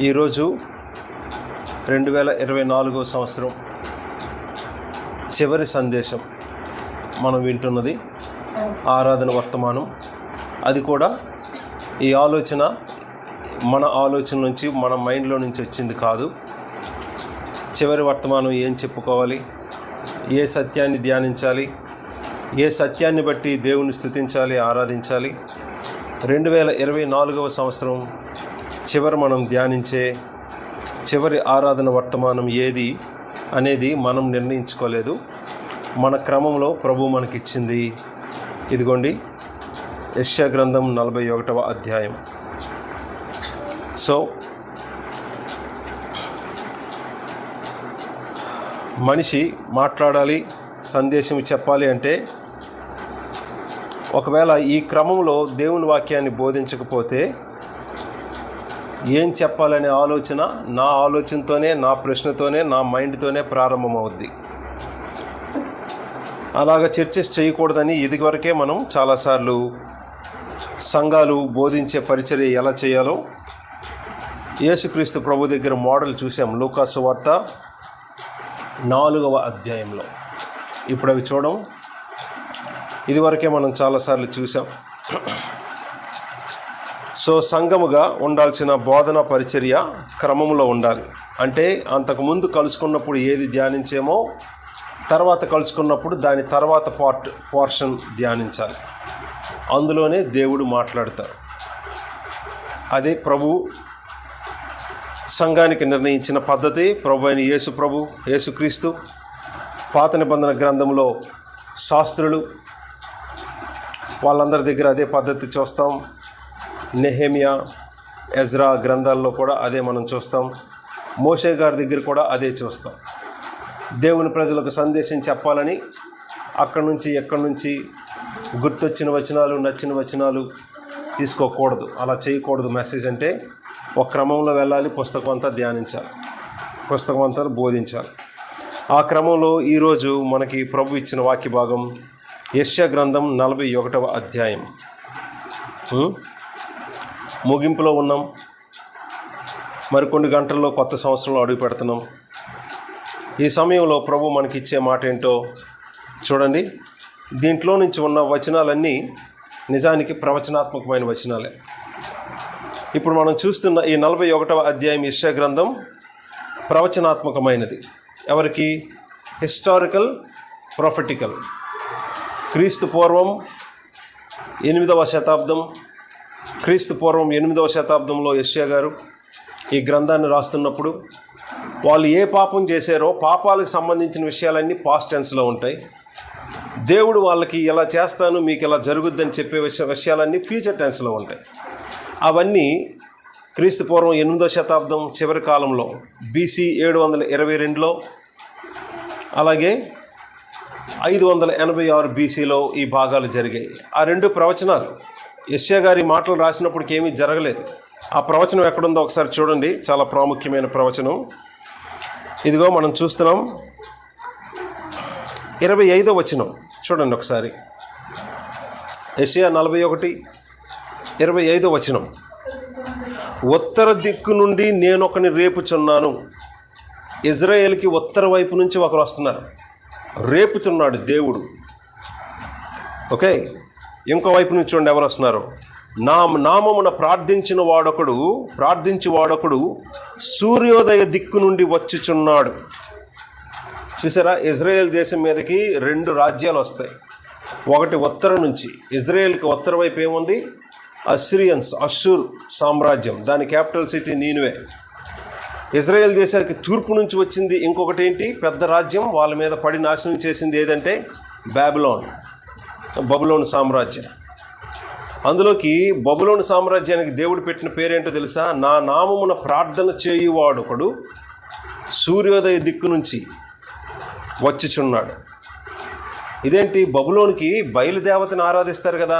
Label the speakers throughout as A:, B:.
A: ఈరోజు 2024 సంవత్సరం చివరి సందేశం మనం వింటున్నది ఆరాధన వర్తమానం. అది కూడా ఈ ఆలోచన మన ఆలోచన నుంచి, మన మైండ్లో నుంచి వచ్చింది కాదు. చివరి వర్తమానం ఏం చెప్పుకోవాలి, ఏ సత్యాన్ని ధ్యానించాలి, ఏ సత్యాన్ని బట్టి దేవుని స్తుతించాలి, ఆరాధించాలి. 2024 సంవత్సరం చివరి మనం ధ్యానించే చివరి ఆరాధన వర్తమానం ఏది అనేది మనం నిర్ణయించుకోలేదు. మన క్రమంలో ప్రభు మనకిచ్చింది ఇదిగోండి, యెషయా గ్రంథం 41వ అధ్యాయం. సో మనిషి మాట్లాడాలి, సందేశం చెప్పాలి అంటే, ఒకవేళ ఈ క్రమంలో దేవుని వాక్యాన్ని బోధించకపోతే ఏం చెప్పాలనే ఆలోచన నా ఆలోచనతోనే, నా ప్రశ్నతోనే, నా మైండ్తోనే ప్రారంభమవుద్ది. అలాగ చర్చస్ చేయకూడదని ఇదివరకే మనం చాలాసార్లు సంఘాలు బోధించే పరిచర్య ఎలా చేయాలో యేసుక్రీస్తు ప్రభు దగ్గర మోడల్ చూసాం. లూకా సువార్త 4వ అధ్యాయంలో. ఇప్పుడు అవి చూడం, ఇదివరకే మనం చాలాసార్లు చూసాం. సో సంఘముగా ఉండాల్సిన బోధన పరిచర్య క్రమంలో ఉండాలి. అంటే అంతకుముందు కలుసుకున్నప్పుడు ఏది ధ్యానించేమో తర్వాత కలుసుకున్నప్పుడు దాని తర్వాత పోర్షన్ ధ్యానించాలి. అందులోనే దేవుడు మాట్లాడతారు. అదే ప్రభు సంఘానికి నిర్ణయించిన పద్ధతి. ప్రభు అయిన యేసుక్రీస్తు పాత నిబంధన గ్రంథంలో శాస్త్రులు వాళ్ళందరి దగ్గర అదే పద్ధతి చూస్తాం. నెహెమియా, ఎజ్రా గ్రంథాల్లో కూడా అదే మనం చూస్తాం. మోషే గారి దగ్గర కూడా అదే చూస్తాం. దేవుని ప్రజలకు సందేశం చెప్పాలని అక్కడి నుంచి ఎక్కడి నుంచి గుర్తొచ్చిన వచనాలు, నచ్చిన వచనాలు తీసుకోకూడదు. అలా చేయకూడదు. మెసేజ్ అంటే ఒక క్రమంలో వెళ్ళాలి, పుస్తకం అంతా ధ్యానించాలి, పుస్తకం అంతా బోధించాలి. ఆ క్రమంలో ఈరోజు మనకి ప్రభు ఇచ్చిన వాక్య భాగం యెషయా గ్రంథం 41వ అధ్యాయం. ముగింపులో ఉన్నాం. మరికొన్ని గంటల్లో కొత్త సంవత్సరంలో అడుగు పెడుతున్నాం. ఈ సమయంలో ప్రభు మనకిచ్చే మాట ఏంటో చూడండి. దీంట్లో నుంచి ఉన్న వచనాలన్నీ నిజానికి ప్రవచనాత్మకమైన వచనాలే. ఇప్పుడు మనం చూస్తున్న ఈ 41వ అధ్యాయం యెషయా గ్రంథం ప్రవచనాత్మకమైనది. ఎవరికి? Historical, prophetical. క్రీస్తు పూర్వం 8వ శతాబ్దం, క్రీస్తు పూర్వం 8వ శతాబ్దంలో యెషయా గారు ఈ గ్రంథాన్ని రాస్తున్నప్పుడు వాళ్ళు ఏ పాపం చేశారో పాపాలకు సంబంధించిన విషయాలన్నీ పాస్ట్ టెన్స్లో ఉంటాయి. దేవుడు వాళ్ళకి ఇలా చేస్తాను, మీకు ఇలా జరుగుద్దని చెప్పే విషయాలన్నీ ఫ్యూచర్ టెన్స్లో ఉంటాయి. అవన్నీ క్రీస్తు పూర్వం 8వ శతాబ్దం చివరి కాలంలో BC 722లో, అలాగే 586 BCలో ఈ భాగాలు జరిగాయి. ఆ రెండు ప్రవచనాలు యెషయా గారి మాటలు రాసినప్పటికి ఏమీ జరగలేదు. ఆ ప్రవచనం ఎక్కడుందో ఒకసారి చూడండి. చాలా ప్రాముఖ్యమైన ప్రవచనం. ఇదిగో మనం చూస్తున్నాం. 25వ వచనం చూడండి ఒకసారి. యెషయా 41:25వ వచనం. ఉత్తర దిక్కు నుండి నేనొకని రేపుచున్నాను. ఇజ్రాయేల్కి ఉత్తర వైపు నుంచి ఒకరు వస్తున్నారు. రేపుతున్నాడు దేవుడు. ఓకే, ఇంకో వైపు నుంచి చూడండి ఎవరు వస్తున్నారు. నా నామమున ప్రార్థించి వాడొకడు సూర్యోదయ దిక్కు నుండి వచ్చుచున్నాడు. చూసారా, ఇజ్రాయేల్ దేశం మీదకి 2 రాజ్యాలు వస్తాయి. ఒకటి ఉత్తరం నుంచి. ఇజ్రాయేల్కి ఉత్తర వైపు ఏముంది? అష్షూర్ సామ్రాజ్యం. దాని క్యాపిటల్ సిటీ నీనివే. ఇజ్రాయేల్ దేశానికి తూర్పు నుంచి వచ్చింది ఇంకొకటి ఏంటి, పెద్ద రాజ్యం. వాళ్ళ మీద పడి నాశనం చేసింది ఏదంటే బబులోను సామ్రాజ్యం. అందులోకి బబులోను సామ్రాజ్యానికి దేవుడు పెట్టిన పేరేంటో తెలుసా? నా నామమున ప్రార్థన చేయువాడొకడు సూర్యోదయ దిక్కు నుంచి వచ్చుచున్నాడు. ఇదేంటి? బబులోనికి బయలుదేవతని ఆరాధిస్తారు కదా,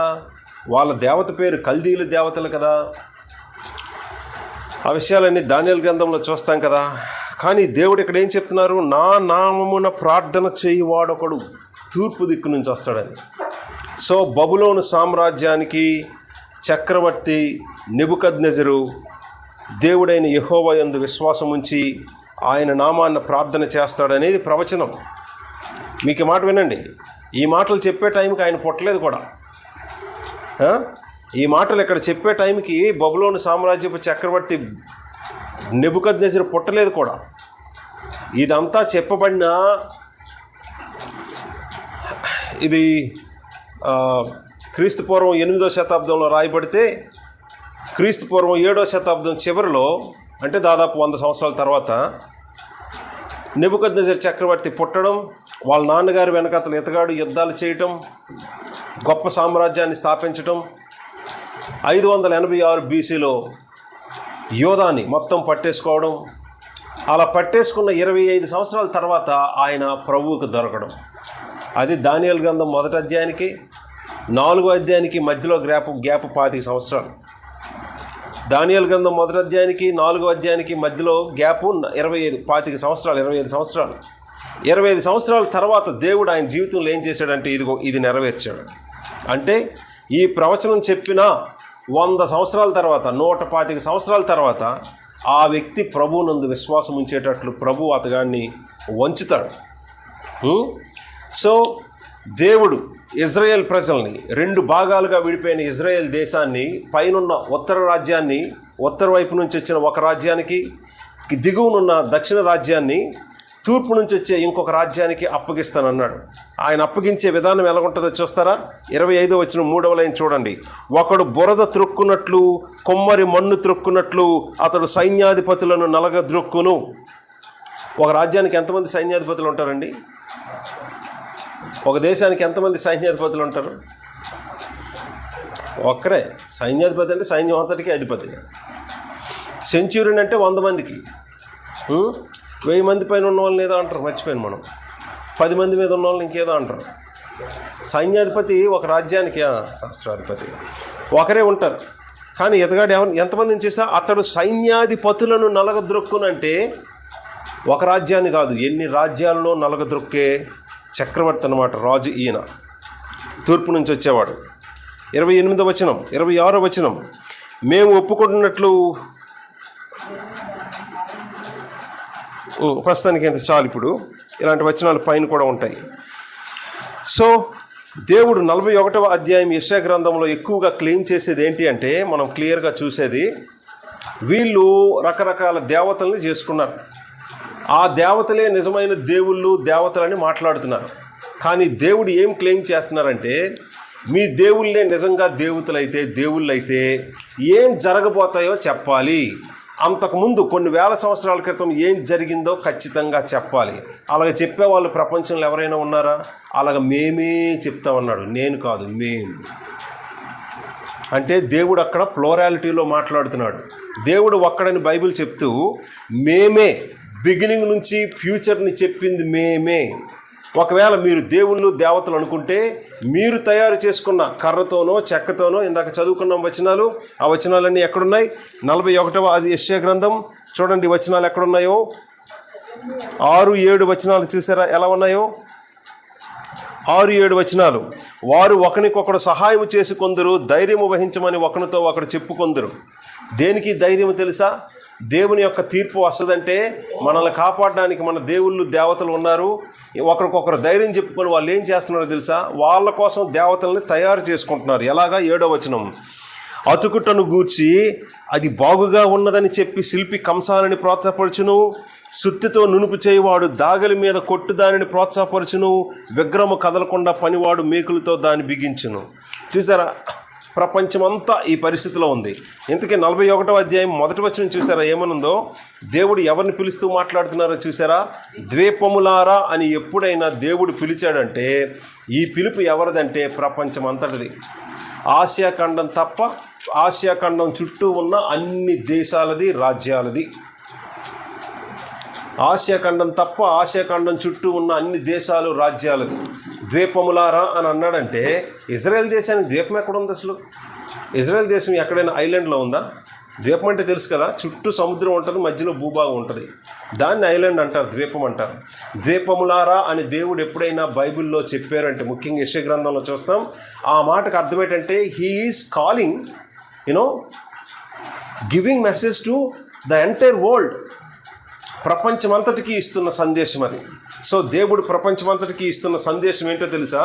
A: వాళ్ళ దేవత పేరు కల్దీల దేవతలు కదా. ఆ విషయాలన్నీ దానియేలు గ్రంథంలో చూస్తాం కదా. కానీ దేవుడు ఇక్కడ ఏం చెప్తున్నారు? నా నామమున ప్రార్థన చేయువాడొకడు తూర్పు దిక్కు నుంచి వస్తాడని. సో బబులోను సామ్రాజ్యానికి చక్రవర్తి నెబుకద్నెజరు దేవుడైన యెహోవా యందు విశ్వాసం ఉంచి ఆయన నామాన్ని ప్రార్థన చేస్తాడనేది ప్రవచనం. మీకు ఈ మాట వినండి, ఈ మాటలు చెప్పే టైంకి ఆయన పుట్టలేదు కూడా. ఈ మాటలు ఇక్కడ చెప్పే టైంకి బబులోను సామ్రాజ్యపు చక్రవర్తి నెబుకద్నెజరు పుట్టలేదు కూడా. ఇదంతా చెప్పబడిన ఇది క్రీస్తు పూర్వం 8వ శతాబ్దంలో రాయబడితే క్రీస్తు పూర్వం 7వ శతాబ్దం చివరిలో, అంటే దాదాపు 100 సంవత్సరాల తర్వాత నెబుకద్నెజరు చక్రవర్తి పుట్టడం, వాళ్ళ నాన్నగారి వెనకాతలు ఎతగాడు యుద్ధాలు చేయటం, గొప్ప సామ్రాజ్యాన్ని స్థాపించటం, 586 BCలో యోధాని మొత్తం పట్టేసుకోవడం, అలా పట్టేసుకున్న 25 సంవత్సరాల తర్వాత ఆయన ప్రభువుకు దొరకడం. అది దానియేలు గ్రంథం 1వ అధ్యాయానికి 4వ అధ్యాయానికి మధ్యలో గ్యాప్ 25 సంవత్సరాలు. దానియేలు గ్రంథం 1వ అధ్యాయానికి 4వ అధ్యాయానికి మధ్యలో గ్యాప్ 25 సంవత్సరాలు. 25 సంవత్సరాల తర్వాత దేవుడు ఆయన జీవితంలో ఏం చేశాడంటే ఇది నెరవేర్చాడు. అంటే ఈ ప్రవచనం చెప్పిన 100 సంవత్సరాల తర్వాత, 125 సంవత్సరాల తర్వాత ఆ వ్యక్తి ప్రభువునందు విశ్వాసం ఉంచేటట్లు ప్రభు అతగాన్ని వంచుతాడు. సో దేవుడు ఇజ్రాయేల్ ప్రజల్ని 2 భాగాలుగా విడిపోయిన ఇజ్రాయేల్ దేశాన్ని, పైనున్న ఉత్తర రాజ్యాన్ని, ఉత్తర వైపు నుంచి వచ్చిన ఒక రాజ్యానికి, దిగువనున్న దక్షిణ రాజ్యాన్ని, తూర్పు నుంచి వచ్చే ఇంకొక రాజ్యానికి అప్పగిస్తానన్నాడు. ఆయన అప్పగించే విధానం ఎలా ఉంటుందో చూస్తారా? 25వ వచనం 3వ లైన్ చూడండి. ఒకడు బురద త్రొక్కున్నట్లు, కొమ్మరి మన్ను త్రొక్కున్నట్లు అతడు సైన్యాధిపతులను నలగద్రొక్కును. ఒక రాజ్యానికి ఎంతమంది సైన్యాధిపతులు ఉంటారండి? ఒక దేశానికి ఎంతమంది సైన్యాధిపతులు ఉంటారు? ఒక్కరే. సైన్యాధిపతి అంటే సైన్యం అంతటికి అధిపతి. సెంచురీన్ అంటే 100 మందికి. 1000 మంది పైన ఉన్న వాళ్ళని ఏదో అంటారు, మర్చిపోయాను మనం. 10 మంది మీద ఉన్న వాళ్ళని ఇంకేదో అంటారు. సైన్యాధిపతి ఒక రాజ్యానికి, సహస్రాధిపతి ఒకరే ఉంటారు. కానీ ఎతగాడు ఎంతమందిని చేసా అతడు సైన్యాధిపతులను నలగద్రొక్కునంటే ఒక రాజ్యాన్ని కాదు, ఎన్ని రాజ్యాలను నలగద్రొక్కే చక్రవర్తి అన్నమాట రాజు ఈయన. తూర్పు నుంచి వచ్చేవాడు. 28వ వచనం, 26వ వచనం. మేము ఒప్పుకుంటున్నట్లు, ప్రస్తుతానికి ఎంత చాలు, ఇప్పుడు ఇలాంటి వచనాలు పైన కూడా ఉంటాయి. సో దేవుడు 41వ అధ్యాయం యెషయా గ్రంథంలో ఎక్కువగా క్లెయిమ్ చేసేది ఏంటి అంటే, మనం క్లియర్గా చూసేది, వీళ్ళు రకరకాల దేవతల్ని చేసుకున్నారు. ఆ దేవతలే నిజమైన దేవుళ్ళు, దేవతలని మాట్లాడుతున్నారు. కానీ దేవుడు ఏం క్లెయిమ్ చేస్తున్నారంటే, మీ దేవుళ్ళే నిజంగా దేవుళ్ళైతే ఏం జరగబోతాయో చెప్పాలి. అంతకుముందు కొన్ని వేల సంవత్సరాల క్రితం ఏం జరిగిందో ఖచ్చితంగా చెప్పాలి. అలాగ చెప్పేవాళ్ళు ప్రపంచంలో ఎవరైనా ఉన్నారా? అలాగ మేమే చెప్తామన్నాడు. నేను కాదు, మేము. అంటే దేవుడు అక్కడ ప్లోరాలిటీలో మాట్లాడుతున్నాడు. దేవుడు ఒక్కడని బైబిల్ చెప్తూ, మేమే బిగినింగ్ నుంచి ఫ్యూచర్ని చెప్పింది మేమే. ఒకవేళ మీరు దేవుళ్ళు దేవతలు అనుకుంటే, మీరు తయారు చేసుకున్న కర్రతోనో చెక్కతోనో, ఇందాక చదువుకున్న వచనాలు, ఆ వచనాలన్నీ ఎక్కడున్నాయి? 41వ యెషయా గ్రంథం చూడండి, వచనాలు ఎక్కడున్నాయో. 6-7 వచనాలు చూసారా ఎలా ఉన్నాయో? 6-7 వచనాలు. వారు ఒకరికొకడు సహాయం చేసుకొందరు, ధైర్యము వహించమని ఒకరితో ఒకడు చెప్పుకొందరు. దేనికి ధైర్యం తెలుసా? దేవుని యొక్క తీర్పు వస్తుందంటే మనల్ని కాపాడడానికి మన దేవుళ్ళు దేవతలు ఉన్నారు. ఒకరికొకరు ధైర్యం చెప్పుకొని వాళ్ళు ఏం చేస్తున్నారో తెలుసా? వాళ్ళ కోసం దేవతల్ని తయారు చేసుకుంటున్నారు. ఎలాగా? 7వ వచనం. అతుకుటను గూర్చి అది బాగుగా ఉన్నదని చెప్పి శిల్పి కంసాలని ప్రోత్సాహపరచును, సుత్తితో నునుపు చేయవాడు దాగలి మీద కొట్టు దానిని ప్రోత్సాహపరచును, విగ్రహము కదలకుండా పనివాడు మేకులతో దాన్ని బిగించును. చూసారా? ప్రపంచమంతా ఈ పరిస్థితిలో ఉంది. ఇంతకీ 41వ అధ్యాయం 1వ వచనం చూసారా ఏమనుందో? దేవుడు ఎవరిని పిలుస్తూ మాట్లాడుతున్నారో చూసారా? ద్వీపములారా అని ఎప్పుడైనా దేవుడు పిలిచాడంటే, ఈ పిలుపు ఎవరిదంటే ప్రపంచం అంతటిది. ఆసియా ఖండం తప్ప, ఆసియా ఖండం చుట్టూ ఉన్న అన్ని దేశాలది, రాజ్యాలది. ఆసియా ఖండం తప్ప, ఆసియా ఖండం చుట్టూ ఉన్న అన్ని దేశాలు, రాజ్యాలది. ద్వీపములారా అని అన్నాడంటే, ఇజ్రాయెల్ దేశానికి ద్వీపం ఎక్కడ ఉంది అసలు? ఇజ్రాయెల్ దేశం ఎక్కడైనా ఐలాండ్లో ఉందా? ద్వీపం అంటే తెలుసు కదా, చుట్టూ సముద్రం ఉంటుంది, మధ్యలో భూభాగం ఉంటుంది. దాన్ని ఐలాండ్ అంటారు, ద్వీపం అంటారు. ద్వీపములారా అని దేవుడు ఎప్పుడైనా బైబిల్లో చెప్పారంటే, ముఖ్యంగా యెషయా గ్రంథంలో చూస్తాం, ఆ మాటకు అర్థం ఏంటంటే, he is calling giving message to the entire world. ప్రపంచమంతటికి ఇస్తున్న సందేశం అది. సో దేవుడు ప్రపంచమంతటికి ఇస్తున్న సందేశం ఏంటో తెలుసా?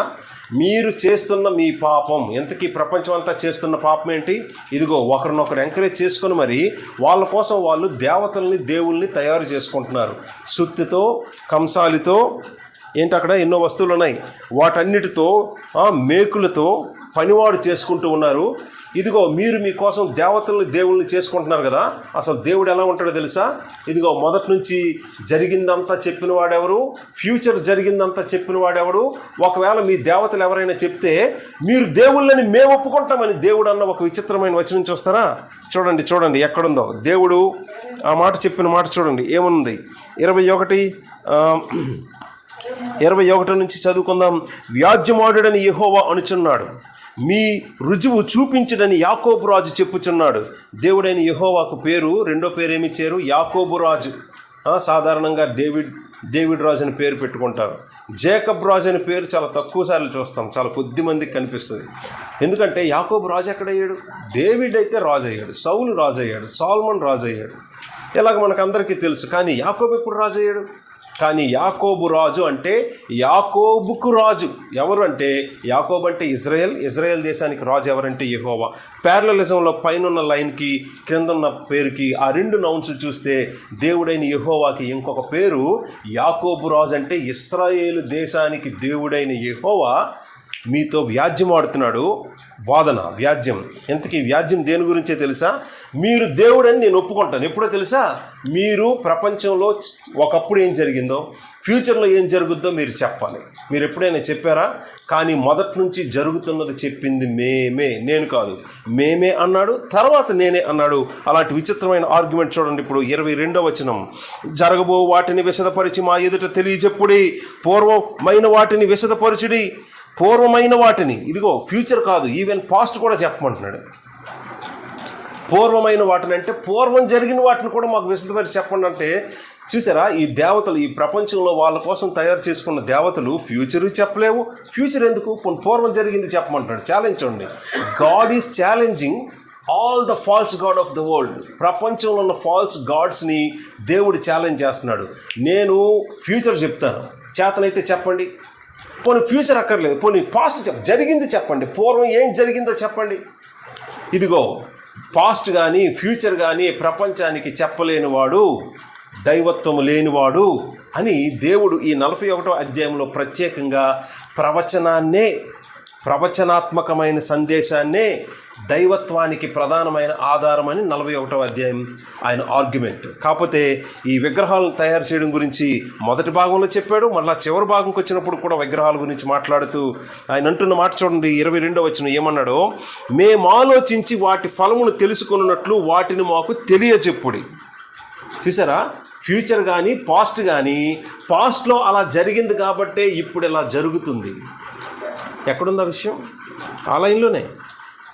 A: మీరు చేస్తున్న మీ పాపం, ఎంతకీ ప్రపంచమంతా చేస్తున్న పాపం ఏంటి? ఇదిగో ఒకరినొకరు ఎంకరేజ్ చేసుకొని మరి వాళ్ళ కోసం వాళ్ళు దేవతల్ని దేవుల్ని తయారు చేసుకుంటున్నారు. సుత్తితో, కంసాలితో, ఏంటి అక్కడ ఎన్నో వస్తువులు ఉన్నాయి, వాటన్నిటితో, మేకులతో పనివాడు చేసుకుంటూ ఉన్నారు. ఇదిగో మీరు మీకోసం దేవతల్ని దేవుల్ని చేసుకుంటున్నారు కదా. అసలు దేవుడు ఎలా ఉంటాడో తెలుసా? ఇదిగో మొదటి నుంచి జరిగిందంతా చెప్పిన వాడెవరు, ఫ్యూచర్ జరిగిందంతా చెప్పిన వాడెవరు. ఒకవేళ మీ దేవతలు ఎవరైనా చెప్తే మీరు దేవుళ్ళని మేము ఒప్పుకుంటామని దేవుడు అన్న ఒక విచిత్రమైన వచనం చూస్తారా? చూడండి ఎక్కడుందో దేవుడు ఆ మాట చెప్పిన మాట చూడండి. ఏముంది? 21 నుంచి చదువుకుందాం. వ్యాజ్యమాడుడని యెహోవా అనుచున్నాడు, మీ రుజువు చూపించడని యాకోబు రాజు చెప్పుచున్నాడు. దేవుడైన యెహోవాకు పేరు, రెండో పేరు ఏమిచ్చారు? యాకోబు రాజు. సాధారణంగా డేవిడ్ రాజు అని పేరు పెట్టుకుంటారు. జేకబ్ రాజు అనే పేరు చాలా తక్కువ సార్లు చూస్తాం, చాలా కొద్ది మందికి కనిపిస్తుంది. ఎందుకంటే యాకోబు రాజు ఎక్కడయ్యాడు? డేవిడ్ అయితే రాజు అయ్యాడు, సౌలు రాజు అయ్యాడు, సాల్మన్ రాజు అయ్యాడు, ఇలాగ మనకు అందరికీ తెలుసు. కానీ యాకోబు ఎప్పుడు రాజు అయ్యాడు? కానీ యాకోబు రాజు అంటే యాకోబుకు రాజు. ఎవరు అంటే యాకోబు అంటే ఇజ్రాయెల్ దేశానికి రాజు ఎవరంటే యెహోవా. ప్యారలలిజంలో పైనున్న లైన్కి క్రిందన్న పేరుకి ఆ రెండు నౌన్స్ చూస్తే దేవుడైన యెహోవాకి ఇంకొక పేరు యాకోబు రాజు. అంటే ఇశ్రాయేలు దేశానికి దేవుడైన యెహోవా మీతో వ్యాజ్యం ఆడుతున్నాడు. వ్యాజ్యం. ఎంతకీ వ్యాజ్యం దేని గురించే తెలుసా? మీరు దేవుడని నేను ఒప్పుకుంటాను. ఎప్పుడో తెలుసా? మీరు ప్రపంచంలో ఒకప్పుడు ఏం జరిగిందో, ఫ్యూచర్లో ఏం జరుగుద్దో మీరు చెప్పాలి. మీరు ఎప్పుడైనా చెప్పారా? కానీ మొదటి నుంచి జరుగుతున్నది చెప్పింది మేమే, నేను కాదు. మేమే అన్నాడు, తర్వాత నేనే అన్నాడు. అలాంటి విచిత్రమైన ఆర్గ్యుమెంట్ చూడండి. ఇప్పుడు 22వ వచనం. జరగబో వాటిని విశదపరిచి మా ఎదుట తెలియజెప్పుడి, పూర్వమైన వాటిని విశదపరచుడి. పూర్వమైన వాటిని, ఇదిగో ఫ్యూచర్ కాదు, ఈవెన్ పాస్ట్ కూడా చెప్పమంటున్నాడు. పూర్వమైన వాటిని అంటే పూర్వం జరిగిన వాటిని కూడా మాకు విశదపరిచి చెప్పండి అంటే, చూసారా, ఈ దేవతలు ఈ ప్రపంచంలో వాళ్ళ కోసం తయారు చేసుకున్న దేవతలు ఫ్యూచర్ చెప్పలేవు. ఫ్యూచర్ ఎందుకు? పూర్వం జరిగింది చెప్పమంటున్నాడు. ఛాలెంజ్ చూడండి. God is challenging all the false God of the world. ప్రపంచంలో ఉన్న ఫాల్స్ గాడ్స్ని దేవుడు ఛాలెంజ్ చేస్తున్నాడు. నేను ఫ్యూచర్ చెప్తాను, చేతనైతే చెప్పండి. పోనీ ఫ్యూచర్ అక్కర్లేదు, పోనీ పాస్ట్ జరిగింది చెప్పండి, పూర్వం ఏం జరిగిందో చెప్పండి. ఇదిగో పాస్ట్ కానీ ఫ్యూచర్ కానీ ప్రపంచానికి చెప్పలేనివాడు, దైవత్వము లేనివాడు అని దేవుడు ఈ 41వ అధ్యాయంలో ప్రత్యేకంగా ప్రవచనాత్మకమైన సందేశాన్నే దైవత్వానికి ప్రధానమైన ఆధారం అని 41వ అధ్యాయం ఆయన ఆర్గ్యుమెంట్. కాకపోతే ఈ విగ్రహాలను తయారు చేయడం గురించి మొదటి భాగంలో చెప్పాడు, మళ్ళీ చివరి భాగంకి వచ్చినప్పుడు కూడా విగ్రహాల గురించి మాట్లాడుతూ ఆయన అంటున్న మాట చూడండి. 22వ వచనం ఏమన్నాడో, మేము ఆలోచించి వాటి ఫలమును తెలుసుకున్నట్లు వాటిని మాకు తెలియజెప్పుడి. చూసారా, ఫ్యూచర్ కానీ పాస్ట్ కానీ, పాస్ట్లో అలా జరిగింది కాబట్టే ఇప్పుడు ఇలా జరుగుతుంది. ఎక్కడుంది ఆ విషయం? ఆ లైన్లోనే.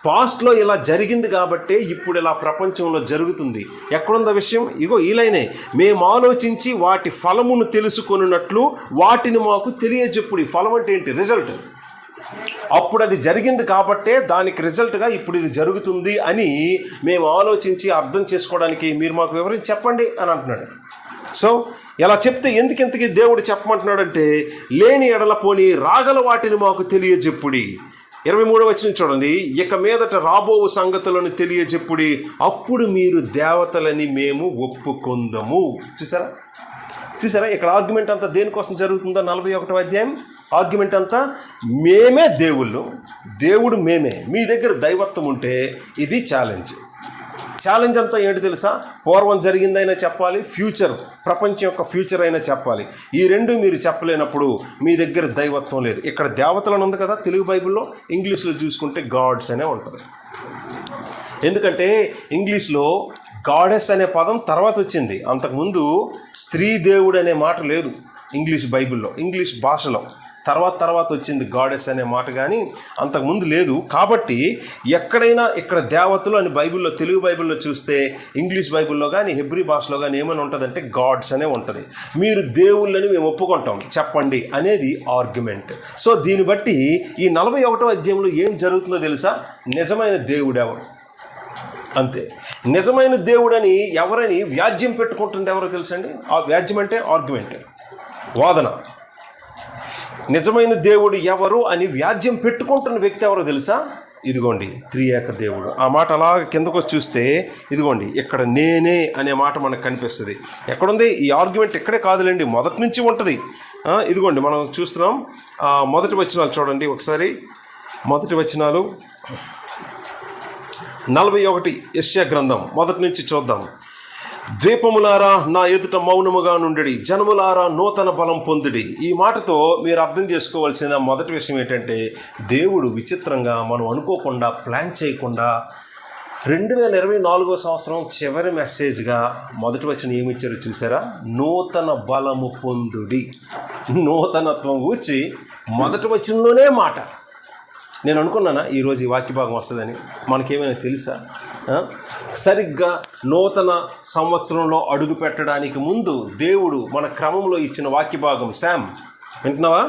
A: పాస్ట్లో ఇలా జరిగింది కాబట్టే ఇప్పుడు ఇలా ప్రపంచంలో జరుగుతుంది. ఎక్కడుంది ఆ విషయం? ఇగో ఈ లైనే. మేము ఆలోచించి వాటి ఫలమును తెలుసుకొనున్నట్లు వాటిని మాకు తెలియజెప్పుడు. ఫలం అంటే ఏంటి? రిజల్ట్. అప్పుడు అది జరిగింది కాబట్టే దానికి రిజల్ట్గా ఇప్పుడు ఇది జరుగుతుంది అని మేము ఆలోచించి అర్థం చేసుకోవడానికి మీరు మాకు వివరించి చెప్పండి అని అంటున్నాడు. సో ఇలా చెప్తే ఎందుకెంతకీ దేవుడు చెప్పమంటున్నాడంటే, లేని ఎడల పోని రాగల వాటిని మాకు తెలియజెప్పుడి. 23వ వచనం చూడండి. ఇక మీదట రాబోవు సంగతులను తెలియజెప్పుడి, అప్పుడు మీరు దేవతలని మేము ఒప్పుకొందము. చూసారా ఇక్కడ ఆర్గ్యుమెంట్ అంతా దేనికోసం జరుగుతుందో? 41వ అధ్యాయం ఆర్గ్యుమెంట్ అంతా మేమే దేవుళ్ళు, దేవుడు మేమే. మీ దగ్గర దైవత్వం ఉంటే ఇది ఛాలెంజ్ అంతా ఏంటి తెలుసా? పూర్వం జరిగిందైనా చెప్పాలి, ఫ్యూచర్ ప్రపంచం యొక్క ఫ్యూచర్ అయినా చెప్పాలి. ఈ రెండు మీరు చెప్పలేనప్పుడు మీ దగ్గర దైవత్వం లేదు. ఇక్కడ దేవతలను ఉంది కదా తెలుగు బైబిల్లో, ఇంగ్లీష్లో చూసుకుంటే గాడ్స్ అనే ఉంటుంది. ఎందుకంటే ఇంగ్లీష్లో గాడెస్ అనే పదం తర్వాత వచ్చింది. అంతకుముందు స్త్రీ దేవుడు అనే మాట లేదు ఇంగ్లీష్ బైబిల్లో, ఇంగ్లీష్ భాషలో తర్వాత వచ్చింది గాడెస్ అనే మాట, కానీ అంతకుముందు లేదు. కాబట్టి ఎక్కడైనా ఇక్కడ దేవతలు అని బైబిల్లో, తెలుగు బైబిల్లో చూస్తే, ఇంగ్లీష్ బైబిల్లో కానీ హెబ్రీ భాషలో కానీ ఏమైనా ఉంటుందంటే గాడ్స్ అనే ఉంటుంది. మీరు దేవుళ్ళని మేము ఒప్పుకుంటాం చెప్పండి అనేది ఆర్గ్యుమెంట్. సో దీన్ని బట్టి ఈ 41వ అధ్యాయంలో ఏం జరుగుతుందో తెలుసా? నిజమైన దేవుడు ఎవరు? అంతే. నిజమైన దేవుడని ఎవరని వ్యాజ్యం పెట్టుకుంటుంది ఎవరో తెలుసండి? ఆ వ్యాజ్యం అంటే ఆర్గ్యుమెంట్, వాదన. నిజమైన దేవుడు ఎవరు అని వ్యాజ్యం పెట్టుకుంటున్న వ్యక్తి ఎవరో తెలుసా? ఇదిగోండి, త్రియేక దేవుడు. ఆ మాట అలా కిందకు వచ్చి చూస్తే ఇదిగోండి ఇక్కడ నేనే అనే మాట మనకు కనిపిస్తుంది. ఎక్కడుంది ఈ ఆర్గ్యుమెంట్? ఇక్కడే కాదులేండి, మొదటి నుంచి ఉంటుంది. ఇదిగోండి మనం చూస్తున్నాం. మొదటి వచనాలు చూడండి ఒకసారి. మొదటి వచనాలు 41 యెషయా గ్రంథం మొదటి నుంచి చూద్దాం. ద్వీపములారా నా ఎదుట మౌనముగా నుండి, జనములారా నూతన బలం పొందుడి. ఈ మాటతో మీరు అర్థం చేసుకోవాల్సిన మొదటి విషయం ఏంటంటే, దేవుడు విచిత్రంగా మనం అనుకోకుండా, ప్లాన్ చేయకుండా 2024 సంవత్సరం చివరి మెసేజ్గా మొదటి వచనం ఏమి ఇచ్చారో చూసారా? నూతన బలము పొందుడి. నూతనత్వం గూర్చి మొదటి వచనంలోనే మాట. నేను అనుకున్నానా ఈరోజు ఈ వాక్య భాగం వస్తుందని? మనకేమైనా తెలుసా? సరిగ్గా నూతన సంవత్సరంలో అడుగు పెట్టడానికి ముందు దేవుడు మన క్రమంలో ఇచ్చిన వాక్య భాగం. శామ్ వింటున్నావా?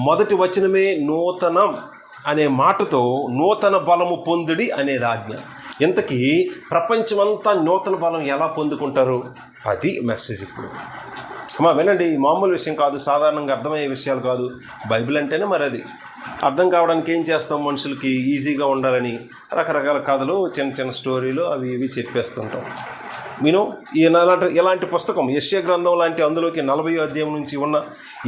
A: మొదటి వచనమే నూతనం అనే మాటతో నూతన బలము పొందుడి అనేది ఆజ్ఞ. ఇంతకీ ప్రపంచమంతా నూతన బలం ఎలా పొందుకుంటారు? అది మెసేజ్ ఇప్పుడు. అమ్మా వినండి, మామూలు విషయం కాదు, సాధారణంగా అర్థమయ్యే విషయాలు కాదు. బైబిల్ అంటేనే మరి అది అర్థం కావడానికి ఏం చేస్తాం? మనుషులకి ఈజీగా ఉండాలని రకరకాల కథలు, చిన్న చిన్న స్టోరీలు అవి ఇవి చెప్పేస్తుంటాం. ఇలాంటి పుస్తకం యెషయా గ్రంథం లాంటి అందులోకి 40వ అధ్యాయం నుంచి ఉన్న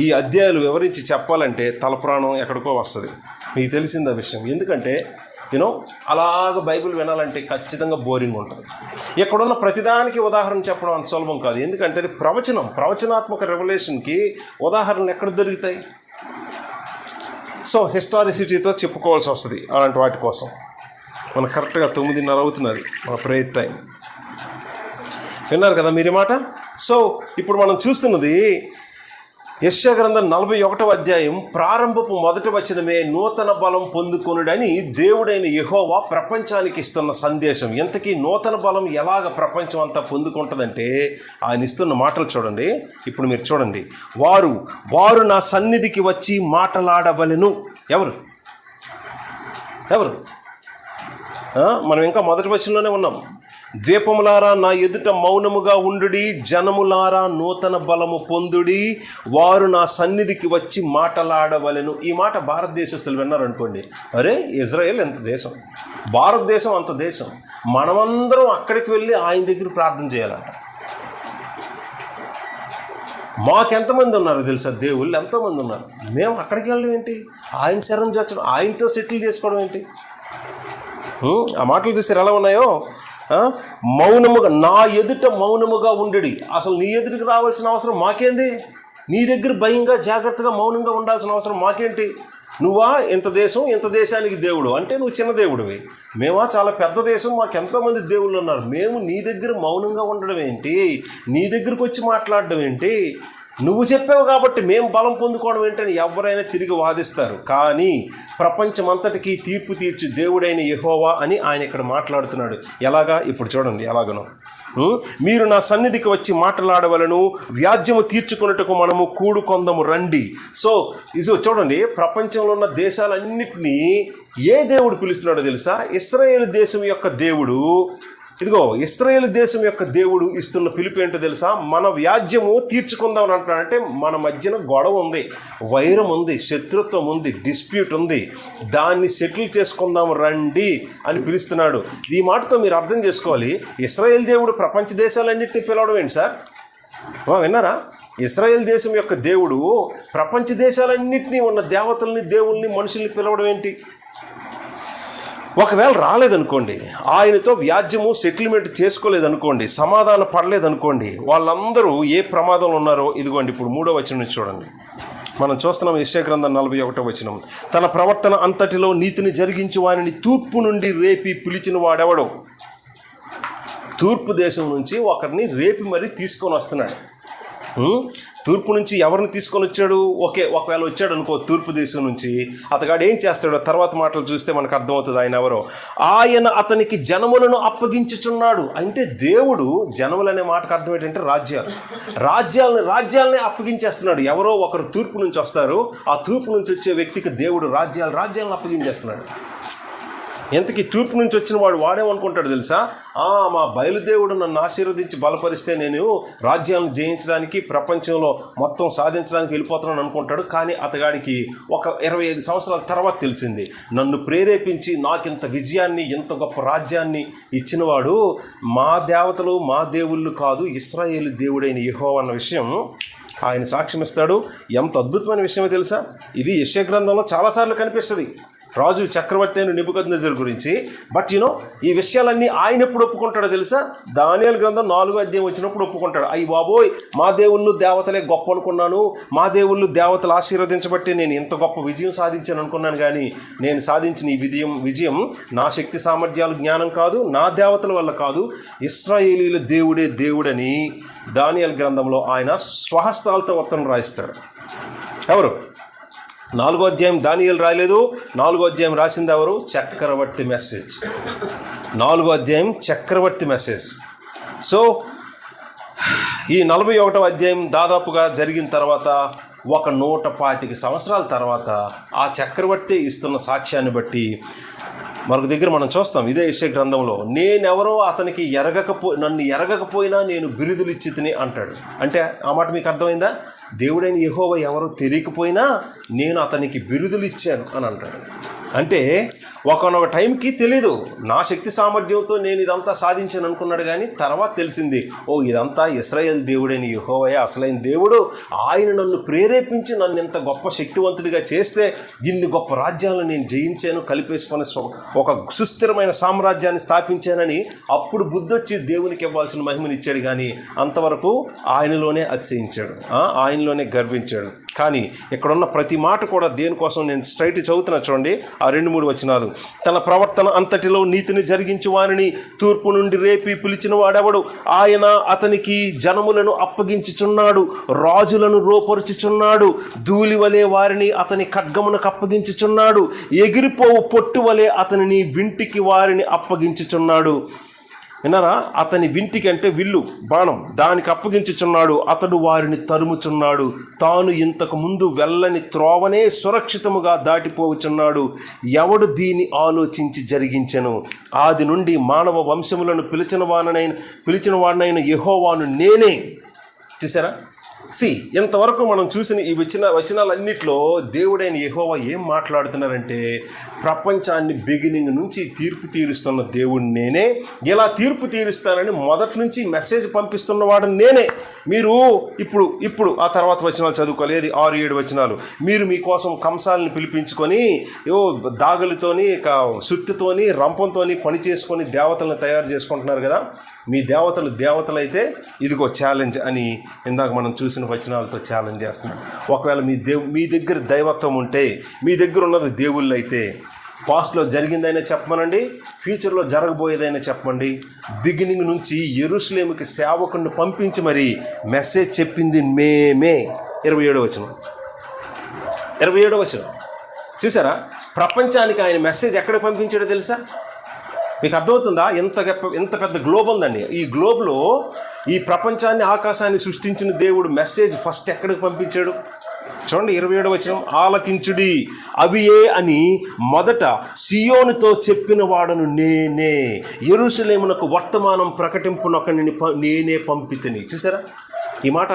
A: ఈ అధ్యాయాలు వివరించి చెప్పాలంటే తలప్రాణం ఎక్కడికో వస్తుంది. మీకు తెలిసింది ఆ విషయం. ఎందుకంటే అలాగ బైబిల్ వినాలంటే ఖచ్చితంగా బోరింగ్ ఉంటుంది. ఇక్కడున్న ప్రతిదానికి ఉదాహరణ చెప్పడం అంత సులభం కాదు. ఎందుకంటే అది ప్రవచనాత్మక రెవల్యూషన్కి ఉదాహరణలు ఎక్కడ దొరుకుతాయి? సో హిస్టారిసిటీతో చెప్పుకోవాల్సి వస్తుంది. అలాంటి వాటి కోసం మనకు కరెక్ట్గా 9:30 అవుతున్నది మన ప్రేయర్ టైం. విన్నారు కదా మీరు మాట? సో ఇప్పుడు మనం చూస్తున్నది యెషయా గ్రంథం 41వ అధ్యాయం ప్రారంభపు మొదటి వచనమే నూతన బలం పొందుకొనుడని దేవుడైన యెహోవా ప్రపంచానికి ఇస్తున్న సందేశం. ఇంతకీ నూతన బలం ఎలాగ ప్రపంచం అంతా పొందుకుంటుందంటే ఆయన ఇస్తున్న మాటలు చూడండి. ఇప్పుడు మీరు చూడండి. వారు నా సన్నిధికి వచ్చి మాటలాడవలెను. ఎవరు? మనం ఇంకా మొదటి వచనంలోనే ఉన్నాం. ద్వీపములారా నా ఎదుట మౌనముగా ఉండుడి, జనములారా నూతన బలము పొందుడి, వారు నా సన్నిధికి వచ్చి మాటలాడవలెను. ఈ మాట భారతదేశస్తులు విన్నారనుకోండి, అరే ఇజ్రాయెల్ ఎంత దేశం, భారతదేశం అంత దేశం, మనమందరం అక్కడికి వెళ్ళి ఆయన దగ్గర ప్రార్థన చేయాలంట. మాకెంతమంది ఉన్నారు తెలుసా? దేవుళ్ళు ఎంతోమంది ఉన్నారు. మేము అక్కడికి వెళ్ళడం ఏంటి? ఆయన శరణం చేర్చడం, ఆయనతో సెటిల్ చేసుకోవడం ఏంటి? ఆ మాటలు చూసారు ఎలా ఉన్నాయో. మౌనముగా నా ఎదుట మౌనముగా ఉండుడి. అసలు నీ ఎదుటికి రావాల్సిన అవసరం మాకేంది? నీ దగ్గర భయంగా జాగ్రత్తగా మౌనంగా ఉండాల్సిన అవసరం మాకేంటి? నువ్వా ఇంత దేశం, ఇంత దేశానికి దేవుడు అంటే నువ్వు చిన్న దేవుడివి. మేమా చాలా పెద్ద దేశం, మాకు ఎంతోమంది దేవుళ్ళు ఉన్నారు. మేము నీ దగ్గర మౌనంగా ఉండడం ఏంటి? నీ దగ్గరకు వచ్చి మాట్లాడడం ఏంటి? నువ్వు చెప్పావు కాబట్టి మేము బలం పొందుకోవడం ఏంటని ఎవరైనా తిరిగి వాదిస్తారు. కానీ ప్రపంచమంతటికీ తీర్పు తీర్చి దేవుడైన యెహోవా అని ఆయన ఇక్కడ మాట్లాడుతున్నాడు. ఎలాగా? ఇప్పుడు చూడండి ఎలాగనో. మీరు నా సన్నిధికి వచ్చి మాట్లాడవలను, వ్యాజ్యము తీర్చుకున్నట్టుకు మనము కూడుకొందము రండి. సో ఇది చూడండి, ప్రపంచంలో ఉన్న దేశాలన్నింటినీ ఏ దేవుడు పిలుస్తున్నాడో తెలుసా? ఇశ్రాయేలు దేశం యొక్క దేవుడు. ఇదిగో ఇశ్రాయేలు దేశం యొక్క దేవుడు ఇస్తున్న పిలుపు ఏంటో తెలుసా? మన వ్యాజ్యము తీర్చుకుందాం అని అంటున్నాడంటే మన మధ్యన గొడవ ఉంది, వైరం ఉంది, శత్రుత్వం ఉంది, డిస్ప్యూట్ ఉంది, దాన్ని సెటిల్ చేసుకుందాం రండి అని పిలుస్తున్నాడు. ఈ మాటతో మీరు అర్థం చేసుకోవాలి, ఇశ్రాయేల్ దేవుడు ప్రపంచ దేశాలన్నింటినీ పిలవడం ఏంటి సార్? విన్నారా? ఇశ్రాయేల్ దేశం యొక్క దేవుడు ప్రపంచ దేశాలన్నింటినీ ఉన్న దేవతల్ని, దేవుల్ని, మనుషుల్ని పిలవడం ఏంటి? ఒకవేళ రాలేదనుకోండి, ఆయనతో వ్యాజ్యము సెటిల్మెంట్ చేసుకోలేదనుకోండి, సమాధాన పడలేదనుకోండి, వాళ్ళందరూ ఏ ప్రమాదంలో ఉన్నారో ఇదిగోండి ఇప్పుడు 3వ వచనం నుంచి చూడండి. మనం చూస్తున్నాం యెషయా గ్రంథం 41వ వచనం. తన ప్రవర్తన అంతటిలో నీతిని జరిగించు వారిని తూర్పు నుండి రేపి పిలిచిన వాడెవడో. తూర్పు దేశం నుంచి ఒకరిని రేపి మరీ తీసుకొని వస్తున్నాడు. తూర్పు నుంచి ఎవరిని తీసుకొని వచ్చాడు? ఒకవేళ వచ్చాడు అనుకో తూర్పు దేశం నుంచి, అతగాడు ఏం చేస్తాడో తర్వాత మాటలు చూస్తే మనకు అర్థమవుతుంది ఆయన ఎవరో. ఆయన అతనికి జనములను అప్పగించుచున్నాడు. అంటే దేవుడు జనములు అనే మాటకు అర్థం ఏంటంటే రాజ్యాలని అప్పగించేస్తున్నాడు. ఎవరో ఒకరు తూర్పు నుంచి వస్తారు, ఆ తూర్పు నుంచి వచ్చే వ్యక్తికి దేవుడు రాజ్యాలను అప్పగించేస్తున్నాడు. ఎంతకీ తూర్పు నుంచి వచ్చిన వాడు వాడేమనుకుంటాడు తెలుసా? మా బయలుదేవుడు నన్ను ఆశీర్వదించి బలపరిస్తే నేను రాజ్యాలను జయించడానికి, ప్రపంచంలో మొత్తం సాధించడానికి వెళ్ళిపోతున్నాను అనుకుంటాడు. కానీ అతగాడికి ఒక 25 సంవత్సరాల తర్వాత తెలిసింది, నన్ను ప్రేరేపించి నాకింత విజయాన్ని, ఇంత గొప్ప రాజ్యాన్ని ఇచ్చినవాడు మా దేవతలు, మా దేవుళ్ళు కాదు, ఇశ్రాయేలు దేవుడైన యెహోవా అన్న విషయం ఆయన సాక్ష్యం ఇస్తాడు. ఎంత అద్భుతమైన విషయమో తెలుసా? ఇది యెషయా గ్రంథంలో చాలాసార్లు కనిపిస్తుంది, రాజు చక్రవర్తి అయిన నెబుకద్నెజరు గురించి. బట్ ఈ విషయాలన్నీ ఆయన ఎప్పుడు ఒప్పుకుంటాడో తెలుసా? దానియేలు గ్రంథం 4వ అధ్యాయం వచ్చినప్పుడు ఒప్పుకుంటాడు. అయ్యి బాబోయ్, మా దేవుళ్ళు దేవతలే గొప్ప అనుకున్నాను, మా దేవుళ్ళు దేవతలు ఆశీర్వదించబట్టి నేను ఇంత గొప్ప విజయం సాధించాను అనుకున్నాను. కానీ నేను సాధించిన ఈ విజయం నా శక్తి సామర్థ్యాలు, జ్ఞానం కాదు, నా దేవతల వల్ల కాదు, ఇశ్రాయేలీల దేవుడే దేవుడని దానియేలు గ్రంథంలో ఆయన స్వహస్తాలతో ఉత్తరం రాయిస్తాడు. ఎవరు? 4వ అధ్యాయం దానియేలు రాయలేదు. 4వ అధ్యాయం రాసింది ఎవరు? చక్రవర్తి మెసేజ్. 4వ అధ్యాయం చక్రవర్తి మెసేజ్. సో ఈ 41వ అధ్యాయం దాదాపుగా జరిగిన తర్వాత 125 సంవత్సరాల తర్వాత ఆ చక్రవర్తి ఇస్తున్న సాక్ష్యాన్ని బట్టి మరొక దగ్గర మనం చూస్తాం, ఇదే యెషయా గ్రంథంలో, నేనెవరో అతనికి నన్ను ఎరగకపోయినా నేను బిరుదులు ఇచ్చి తిని అంటాడు. అంటే ఆ మాట మీకు అర్థమైందా? దేవుడైన యెహోవా ఎవరో తెలియకపోయినా నేను అతనికి బిరుదులు ఇచ్చాను అని అంటాడు. అంటే ఒకనొక టైంకి తెలీదు, నా శక్తి సామర్థ్యంతో నేను ఇదంతా సాధించాను అనుకున్నాడు. కానీ తర్వాత తెలిసింది, ఇదంతా ఇశ్రాయేలు దేవుడైన యెహోవాయే అసలైన దేవుడు, ఆయన నన్ను ప్రేరేపించి నన్ను ఇంత గొప్ప శక్తివంతుడిగా చేస్తే ఇన్ని గొప్ప రాజ్యాలను నేను జయించాను, కలిపేసుకొని ఒక సుస్థిరమైన సామ్రాజ్యాన్ని స్థాపించానని అప్పుడు బుద్ధొచ్చి దేవునికి ఇవ్వాల్సిన మహిమని ఇచ్చాడు. కానీ అంతవరకు ఆయనలోనే అతిశయించాడు, ఆయనలోనే గర్వించాడు. కానీ ఇక్కడున్న ప్రతి మాట కూడా దేనికోసం, నేను స్ట్రైట్ చదువుతున్నా చూడండి, ఆ 2-3 వచనాలు. తన ప్రవర్తన అంతటిలో నీతిని జరిగించు వారిని తూర్పు నుండి రేపి పిలిచిన వాడెవడు? ఆయన అతనికి జనములను అప్పగించుచున్నాడు, రాజులను రోపరుచుచున్నాడు, ధూళి వలె వారిని అతని ఖడ్గమునకు అప్పగించుచున్నాడు, ఎగిరిపోవు పొట్టు వలె అతనిని వింటికి వారిని అప్పగించుచున్నాడు. విన్నారా? అతని వింటికి అంటే విల్లు, బాణం, దానికి అప్పగించుచున్నాడు. అతడు వారిని తరుముచున్నాడు, తాను ఇంతకు ముందు వెళ్ళని త్రోవనే సురక్షితముగా దాటిపోవచ్చున్నాడు. ఎవడు దీన్ని ఆలోచించి జరిగించెను? ఆది నుండి మానవ వంశములను పిలిచిన వాడినైన యెహోవాను నేనే. చూసారా? ఇంతవరకు మనం చూసిన ఈ వచనాలన్నిట్లో దేవుడైన యెహోవా ఏం మాట్లాడుతున్నారంటే, ప్రపంచాన్ని బిగినింగ్ నుంచి తీర్పు తీరుస్తున్న దేవుడిని నేనే, ఇలా తీర్పు తీరుస్తానని మొదటి నుంచి మెసేజ్ పంపిస్తున్నవాడు నేనే. మీరు ఇప్పుడు ఆ తర్వాత వచనాలు చదువుకోవాలి, 6-7 వచనాలు. మీరు మీకోసం కంసాలని పిలిపించుకొని దాగులతోని, సుత్తితోని, రంపంతోని పని చేసుకొని దేవతలను తయారు చేసుకుంటున్నారు కదా. మీ దేవతలైతే ఇదిగో ఛాలెంజ్ అని ఇందాక మనం చూసిన వచనాలతో ఛాలెంజ్ చేస్తున్నాడు. ఒకవేళ మీ దగ్గర దైవత్వం ఉంటే, మీ దగ్గర ఉన్నది దేవుళ్ళు అయితే, పాస్ట్లో జరిగిందైనా చెప్పమనండి, ఫ్యూచర్లో జరగబోయేదైనా చెప్పండి. బిగినింగ్ నుంచి యెరూషలేముకి సేవకుడిని పంపించి మరి మెసేజ్ చెప్పింది మేమే. 27వ వచనం చూసారా? ప్రపంచానికి ఆయన మెసేజ్ ఎక్కడ పంపించాడో తెలుసా? మీకు అర్థమవుతుందా? ఎంత పెద్ద గ్లోబ్ ఉందండి. ఈ గ్లోబ్లో ఈ ప్రపంచాన్ని, ఆకాశాన్ని సృష్టించిన దేవుడు మెసేజ్ ఫస్ట్ ఎక్కడికి పంపించాడు చూడండి. 27వ వచనం, ఆలకించుడి అవియే అని మొదట సియోనుతో చెప్పిన వాడను నేనే, యెరూషలేమునకు వర్తమానం ప్రకటింపునొకని నేనే పంపితిని. చూసారా? ఈ మాట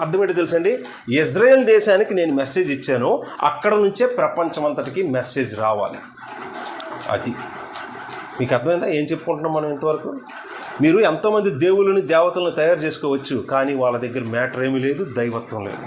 A: అర్థమేంటో తెలుసండి? ఇజ్రాయెల్ దేశానికి నేను మెసేజ్ ఇచ్చాను, అక్కడ నుంచే ప్రపంచం అంతటికి మెసేజ్ రావాలి. అది మీకు అర్థమైందా? ఏం చెప్పుకుంటున్నాం మనం ఇంతవరకు? మీరు ఎంతోమంది దేవుళ్ళని, దేవతలను తయారు చేసుకోవచ్చు, కానీ వాళ్ళ దగ్గర మ్యాటర్ ఏమీ లేదు, దైవత్వం లేదు.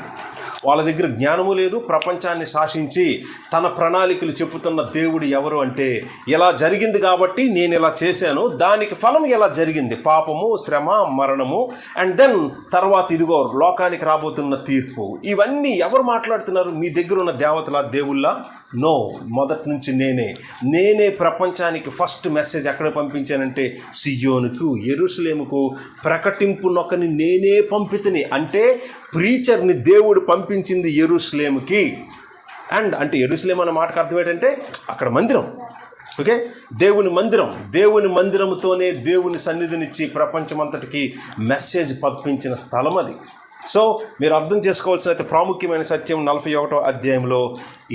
A: వాళ్ళ దగ్గర జ్ఞానము లేదు. ప్రపంచాన్ని శాసించి తన ప్రణాళికలు చెప్పుతున్న దేవుడు ఎవరు అంటే, ఇలా జరిగింది కాబట్టి నేను ఇలా చేశాను, దానికి ఫలం ఇలా జరిగింది, పాపము, శ్రమ, మరణము, అండ్ దెన్ తర్వాత ఇదిగో లోకానికి రాబోతున్న తీర్పు. ఇవన్నీ ఎవరు మాట్లాడుతున్నారు? మీ దగ్గర ఉన్న దేవతల, దేవుళ్ళ? నో, మొదటి నుంచి నేనే ప్రపంచానికి ఫస్ట్ మెసేజ్ ఎక్కడ పంపించానంటే సియోనుకు, యెరూషలేముకు ప్రకటింపునొకని నేనే పంపితిని. అంటే ప్రీచర్ని దేవుడు పంపించింది యెరూషలేముకి. అంటే యెరూషలేం అన్న మాటకు అర్థం ఏంటంటే అక్కడ మందిరం. ఓకే, దేవుని మందిరముతోనే దేవుని సన్నిధినిచ్చి ప్రపంచమంతటికి మెసేజ్ పంపించిన స్థలం అది. సో మీరు అర్థం చేసుకోవాల్సిన ప్రాముఖ్యమైన సత్యం 41వ అధ్యాయంలో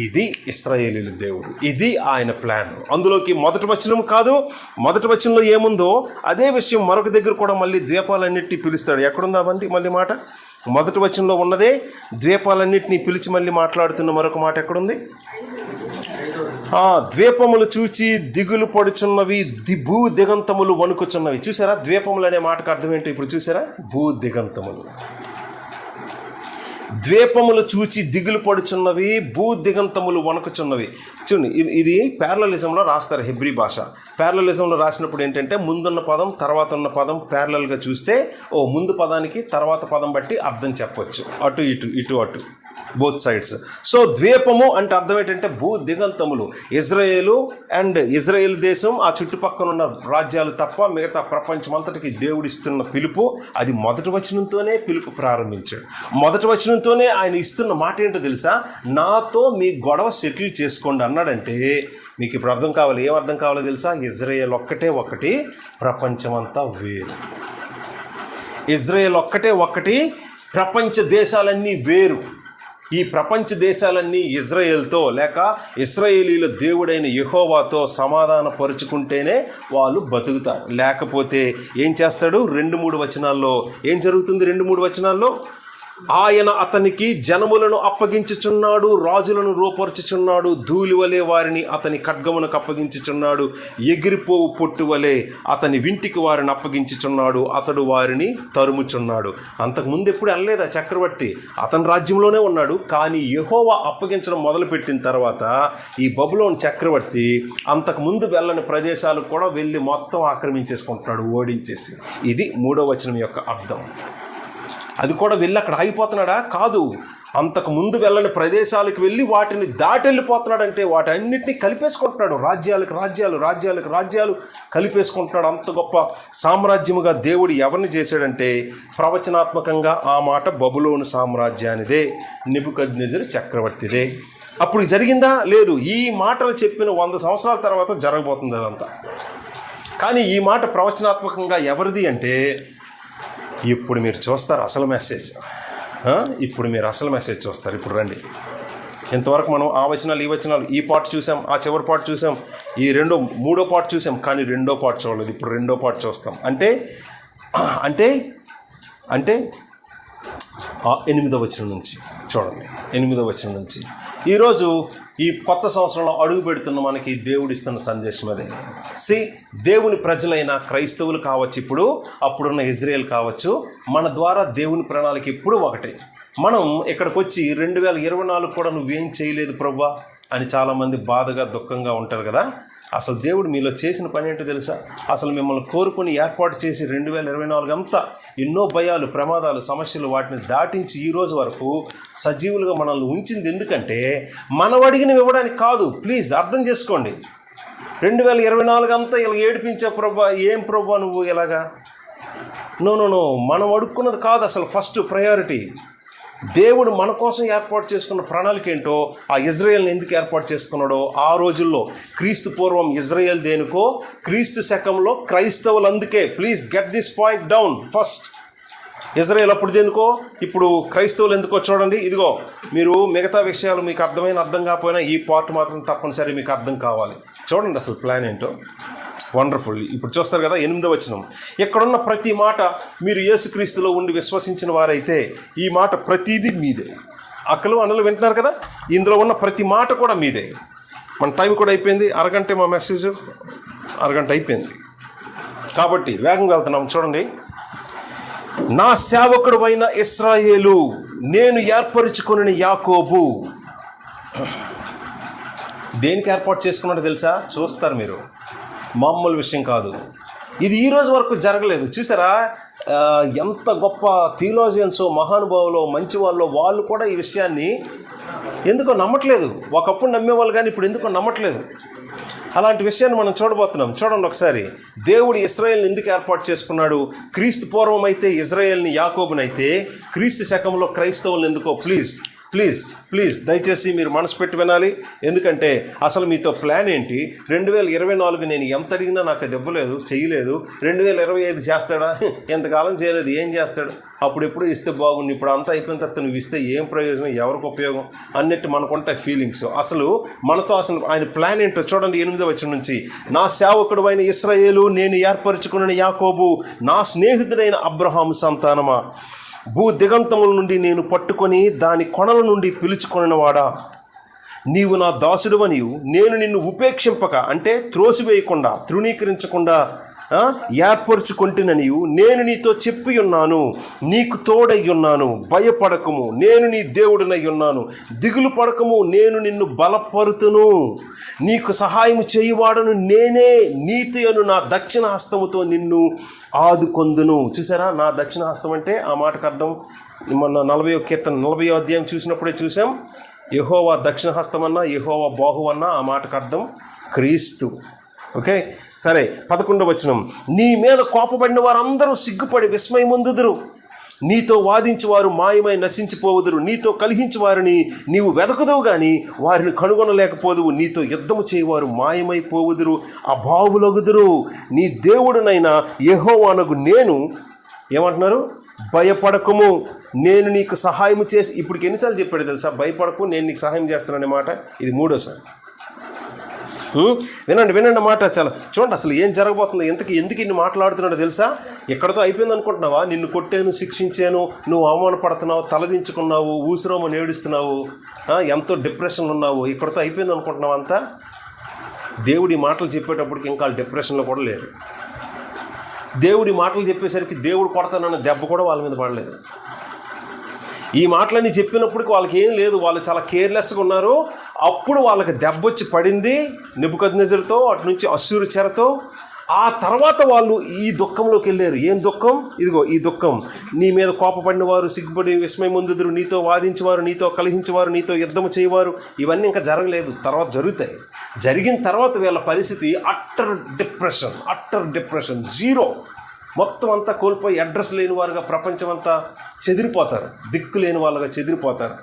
A: ఇది ఇశ్రాయేలీయుల దేవుడు, ఇది ఆయన ప్లాన్. అందులోకి మొదటి వచనం కాదు, మొదటి వచనంలో ఏముందో అదే విషయం మరొక దగ్గర కూడా మళ్ళీ ద్వీపాలన్నింటినీ పిలుస్తాడు. ఎక్కడుందామండి మళ్ళీ మాట? మొదటి వచనంలో ఉన్నదే ద్వీపాలన్నింటినీ పిలిచి మళ్ళీ మాట్లాడుతున్న మరొక మాట ఎక్కడుంది? ద్వీపములు చూచి దిగులు పడుచున్నవి, భూ దిగంతములు వణుకుచున్నవి. చూసారా ద్వీపములు అనే మాటకు అర్థం ఏంటో ఇప్పుడు చూసారా? భూ దిగంతములు. ద్వీపములు చూచి దిగులు పడుచున్నవి, భూ దిగంతములు వణుకుచున్నవి. చూడండి, ఇది ప్యారలలిజంలో రాస్తారు, హెబ్రీ భాష. ప్యారలలిజంలో రాసినప్పుడు ఏంటంటే ముందున్న పదం తర్వాత ఉన్న పదం ప్యారలల్గా చూస్తే ముందు పదానికి తర్వాత పదం బట్టి అర్థం చెప్పొచ్చు, అటు ఇటు ఇటు అటు, బోత్ సైడ్స్. సో ద్వీపము అంటే అర్థం ఏంటంటే భూ దిగంతములు. ఇజ్రాయేల్ దేశం, ఆ చుట్టుపక్కల ఉన్న రాజ్యాలు తప్ప మిగతా ప్రపంచం అంతటికి దేవుడిస్తున్న పిలుపు, అది మొదటి వచనంతోనే పిలుపు ప్రారంభించాడు. మొదటి వచనంతోనే ఆయన ఇస్తున్న మాట ఏంటో తెలుసా? నాతో మీ గొడవ సెటిల్ చేసుకోండి అన్నాడంటే మీకు ఇప్పుడు అర్థం కావాలి. ఏం అర్థం కావాలో తెలుసా? ఇజ్రాయేల్ ఒక్కటే ఒకటి, ప్రపంచమంతా వేరు. ఇజ్రాయేల్ ఒక్కటే ఒకటి, ప్రపంచ దేశాలన్నీ వేరు. ఈ ప్రపంచ దేశాలన్నీ ఇజ్రాయేల్తో లేక ఇశ్రాయేలీల దేవుడైన యెహోవాతో సమాధాన పరుచుకుంటేనే వాళ్ళు బతుకుతారు. లేకపోతే ఏం చేస్తాడు? 2-3 వచనాల్లో ఏం జరుగుతుంది? 2-3 వచనాల్లో ఆయన అతనికి జనములను అప్పగించుచున్నాడు, రాజులను రూపరుచుచున్నాడు, ధూళి వలె వారిని అతని ఖడ్గమునకు అప్పగించుచున్నాడు, ఎగిరిపోవు పొట్టు వలె అతని వింటికి వారిని అప్పగించుచున్నాడు, అతడు వారిని తరుముచున్నాడు. అంతకుముందు ఎప్పుడు వెళ్ళలేదా చక్రవర్తి? అతని రాజ్యంలోనే ఉన్నాడు. కానీ యెహోవా అప్పగించడం మొదలుపెట్టిన తర్వాత ఈ బబులోను చక్రవర్తి అంతకుముందు వెళ్ళని ప్రదేశాలకు కూడా వెళ్ళి మొత్తం ఆక్రమించేసుకుంటున్నాడు, ఓడించేసి. ఇది 3వ వచనం యొక్క అర్థం. అది కూడా వెళ్ళి అక్కడ ఆగిపోతున్నాడా? కాదు. అంతకు ముందు వెళ్ళని ప్రదేశాలకు వెళ్ళి వాటిని దాటి వెళ్ళిపోతున్నాడంటే వాటన్నిటినీ కలిపేసుకుంటున్నాడు. రాజ్యాలు కలిపేసుకుంటున్నాడు. అంత గొప్ప సామ్రాజ్యముగా దేవుడు ఎవరిని చేశాడంటే ప్రవచనాత్మకంగా ఆ మాట బబులోను సామ్రాజ్యానిదే, నెబుకద్నెజరు చక్రవర్తిదే. అప్పుడు జరిగిందా? లేదు. ఈ మాటలు చెప్పిన 100 సంవత్సరాల తర్వాత జరగబోతుంది అదంతా. కానీ ఈ మాట ప్రవచనాత్మకంగా ఎవరిది అంటే ఇప్పుడు మీరు చూస్తారు అసలు మెసేజ్. ఇప్పుడు మీరు అసలు మెసేజ్ చూస్తారు. ఇప్పుడు రండి. ఇంతవరకు మనం ఆ వచనాలు ఈ వచనాలు ఈ పార్ట్ చూసాం, ఆ చివరి పార్ట్ చూసాం, ఈ మూడో పార్ట్ చూసాం, కానీ 2వ పార్ట్ చూడలేదు. ఇప్పుడు 2వ పార్ట్ చూస్తాం. అంటే 8వ వచనం నుంచి చూడండి. 8వ వచనం నుంచి ఈరోజు ఈ కొత్త సంవత్సరంలో అడుగు పెడుతున్న మనకి దేవుడిస్తున్న సందేశం అదే. దేవుని ప్రజలైన క్రైస్తవులు కావచ్చు, ఇప్పుడు అప్పుడున్న ఇజ్రాయేల్ కావచ్చు, మన ద్వారా దేవుని ప్రణాళిక ఎప్పుడు ఒకటే. మనం ఇక్కడికి వచ్చి 2024 కూడా నువ్వేం చేయలేదు ప్రభువా అని చాలామంది బాధగా దుఃఖంగా ఉంటారు కదా. అసలు దేవుడు మీలో చేసిన పని ఏంటో తెలుసా? అసలు మిమ్మల్ని కోరుకొని ఏర్పాటు చేసి 2024 అంతా ఎన్నో భయాలు, ప్రమాదాలు, సమస్యలు వాటిని దాటించి ఈ రోజు వరకు సజీవులుగా మనల్ని ఉంచింది ఎందుకంటే మనం అడిగినవి ఇవ్వడానికి కాదు. ప్లీజ్ అర్థం చేసుకోండి. 2024 అంతా ఇలా ఏడిపించే ప్రభా, ఏం ప్రభా నువ్వు ఇలాగా? నో, మనం అడుక్కున్నది కాదు అసలు. ఫస్ట్ ప్రయారిటీ దేవుడు మన కోసం ఏర్పాటు చేసుకున్న ప్రణాళిక ఏంటో, ఆ ఇజ్రాయేల్ని ఎందుకు ఏర్పాటు చేసుకున్నాడో, ఆ రోజుల్లో క్రీస్తు పూర్వం ఇజ్రాయేల్ దేనికో, క్రీస్తు శకంలో క్రైస్తవులు అందుకే. Please get this point down. First Israel అప్పుడు దేనికో, ఇప్పుడు క్రైస్తవులు ఎందుకో చూడండి. ఇదిగో మీరు మిగతా విషయాలు మీకు అర్థం కాకపోయినా ఈ పార్ట్ మాత్రం తప్పనిసరి మీకు అర్థం కావాలి. చూడండి అసలు ప్లాన్ ఏంటో. వండర్ఫుల్. ఇప్పుడు చూస్తారు కదా 8వ వచనం. ఇక్కడున్న ప్రతి మాట మీరు యేసుక్రీస్తులో ఉండి విశ్వసించిన వారైతే ఈ మాట ప్రతిదీ మీదే. అక్కలు అన్నలు వింటున్నారు కదా, ఇందులో ఉన్న ప్రతి మాట కూడా మీదే. మన టైం కూడా అయిపోయింది. అరగంటే మా మెసేజ్ అరగంట అయిపోయింది కాబట్టి వేగంగా వెళ్తున్నాం. చూడండి. నా సేవకుడు అయిన ఇశ్రాయేలు, నేను ఏర్పరచుకున్న యాకోబు. దేనికి ఏర్పాటు చేసుకున్నాడో తెలుసా? చూస్తారు మీరు. మామూలు విషయం కాదు ఇది. ఈ రోజు వరకు జరగలేదు. చూసారా ఎంత గొప్ప థియోలాజియన్స్, మహానుభావులు, మంచి వాళ్ళు కూడా ఈ విషయాన్ని ఎందుకో నమ్మట్లేదు. ఒకప్పుడు నమ్మేవాళ్ళు కానీ ఇప్పుడు ఎందుకో నమ్మట్లేదు. అలాంటి విషయాన్ని మనం చూడబోతున్నాం. చూడండి ఒకసారి. దేవుడు ఇశ్రాయేల్ని ఎందుకు ఏర్పాటు చేసుకున్నాడు? క్రీస్తు పూర్వం అయితే ఇజ్రాయేల్ని, యాకోబునైతే క్రీస్తు శకంలో క్రైస్తవులను ఎందుకో ప్లీజ్ ప్లీజ్ దయచేసి మీరు మనసు పెట్టి వినాలి. ఎందుకంటే అసలు మీతో ప్లాన్ ఏంటి? 2024 నేను ఎంత అడిగినా నాకు అది ఇవ్వలేదు, చేయలేదు. 2025 చేస్తాడా? ఎంతకాలం చేయలేదు, ఏం చేస్తాడు? అప్పుడెప్పుడు ఇస్తే బాగుంది, ఇప్పుడు అంతా అయిపోయిన తర్వాత నువ్వు ఇస్తే ఏం ప్రయోజనం, ఎవరికి ఉపయోగం అన్నట్టు మనకుంటాయి ఫీలింగ్స్. అసలు ఆయన ప్లాన్ ఏంటో చూడండి. 8వ వచనం నుంచి, నా సేవకుడు అయిన ఇశ్రాయేలు, నేను ఏర్పరచుకున్న యాకోబు, నా స్నేహితుడైన అబ్రహాము సంతానమా, భూ దిగంతముల నుండి నేను పట్టుకొని దాని కొనల నుండి పిలుచుకొనినవాడా, నీవు నా దాసుడువనియు నేను నిన్ను ఉపేక్షింపక, అంటే త్రోసివేయకుండా, తృణీకరించకుండా ఏర్పరచుకొంటిననియు నేను నీతో చెప్పి ఉన్నాను. నీకు తోడై ఉన్నాను, భయపడకము, నేను నీ దేవుడినై ఉన్నాను. దిగులు పడకము, నేను నిన్ను బలపరుతును. నీకు సహాయం చేయువాడను నేనే, నీతి అను నా దక్షిణ హస్తముతో నిన్ను ఆదుకొందును. చూసారా, నా దక్షిణ హస్తం అంటే ఆ మాటకు అర్థం మొన్న 40వ కీర్తన 40వ అధ్యాయం చూసినప్పుడే చూసాం. యెహోవా దక్షిణ హస్తం అన్నా, యెహోవా బాహు అన్నా ఆ మాటకు అర్థం క్రీస్తు. ఓకే, సరే. 11వ వచనం, నీ మీద కోపపడిన వారందరూ సిగ్గుపడి విస్మయమొందుదురు. నీతో వాదించువారు మాయమై నశించిపోవుదురు. నీతో కలిహించు వారిని నీవు వెదకుదువు గాని వారిని కనుగొనలేకపోదువు. నీతో యుద్ధము చేయవారు మాయమైపోవుదురు, అభావులగుదురు. నీ దేవుడునైనా యెహోవానగు నేను ఏమంటున్నారు? భయపడకము, నేను నీకు సహాయం చేసి. ఇప్పటికి ఎన్నిసార్లు చెప్పాడు తెలుసా? భయపడకు, నేను నీకు సహాయం చేస్తున్నాననే మాట. ఇది 3వసారి. వినండి మాట. చాలా చూడండి అసలు ఏం జరగబోతుందో. ఎందుకు ఇన్ని మాట్లాడుతున్నాడో తెలుసా? ఎక్కడితో అయిపోయింది అనుకుంటున్నావా? నిన్ను కొట్టాను, శిక్షించాను, నువ్వు అవమానపడుతున్నావు, తలదించుకున్నావు, ఊసిరోమని ఏడుస్తున్నావు, ఎంతో డిప్రెషన్లో ఉన్నావు, ఇక్కడితో అయిపోయింది అనుకుంటున్నావు అంతా? దేవుడి మాటలు చెప్పేటప్పటికి ఇంకా డిప్రెషన్లో కూడా లేరు. దేవుడి మాటలు చెప్పేసరికి దేవుడు కొడతానన్న దెబ్బ కూడా వాళ్ళ మీద పడలేదు. ఈ మాటలన్నీ చెప్పినప్పటికి వాళ్ళకి ఏం లేదు, వాళ్ళు చాలా కేర్లెస్గా ఉన్నారు. అప్పుడు వాళ్ళకి దెబ్బొచ్చి పడింది నెబుకద్నెజరుతో, అటు నుంచి అశ్షూరు చెరతో. ఆ తర్వాత వాళ్ళు ఈ దుఃఖంలోకి వెళ్ళారు. ఏం దుఃఖం? ఇదిగో ఈ దుఃఖం. నీ మీద కోపపడిన వారు సిగ్గుపడి విస్మయమొందుదురు. నీతో వాదించేవారు, నీతో కలహించేవారు, నీతో యుద్ధము చేయవారు. ఇవన్నీ ఇంకా జరగలేదు, తర్వాత జరుగుతాయి. జరిగిన తర్వాత వీళ్ళ పరిస్థితి అట్టర్ డిప్రెషన్, జీరో. మొత్తం అంతా కోల్పోయి అడ్రస్ లేని వారుగా ప్రపంచం అంతా చెదిరిపోతారు, దిక్కు లేని వాళ్ళగా చెదిరిపోతారు.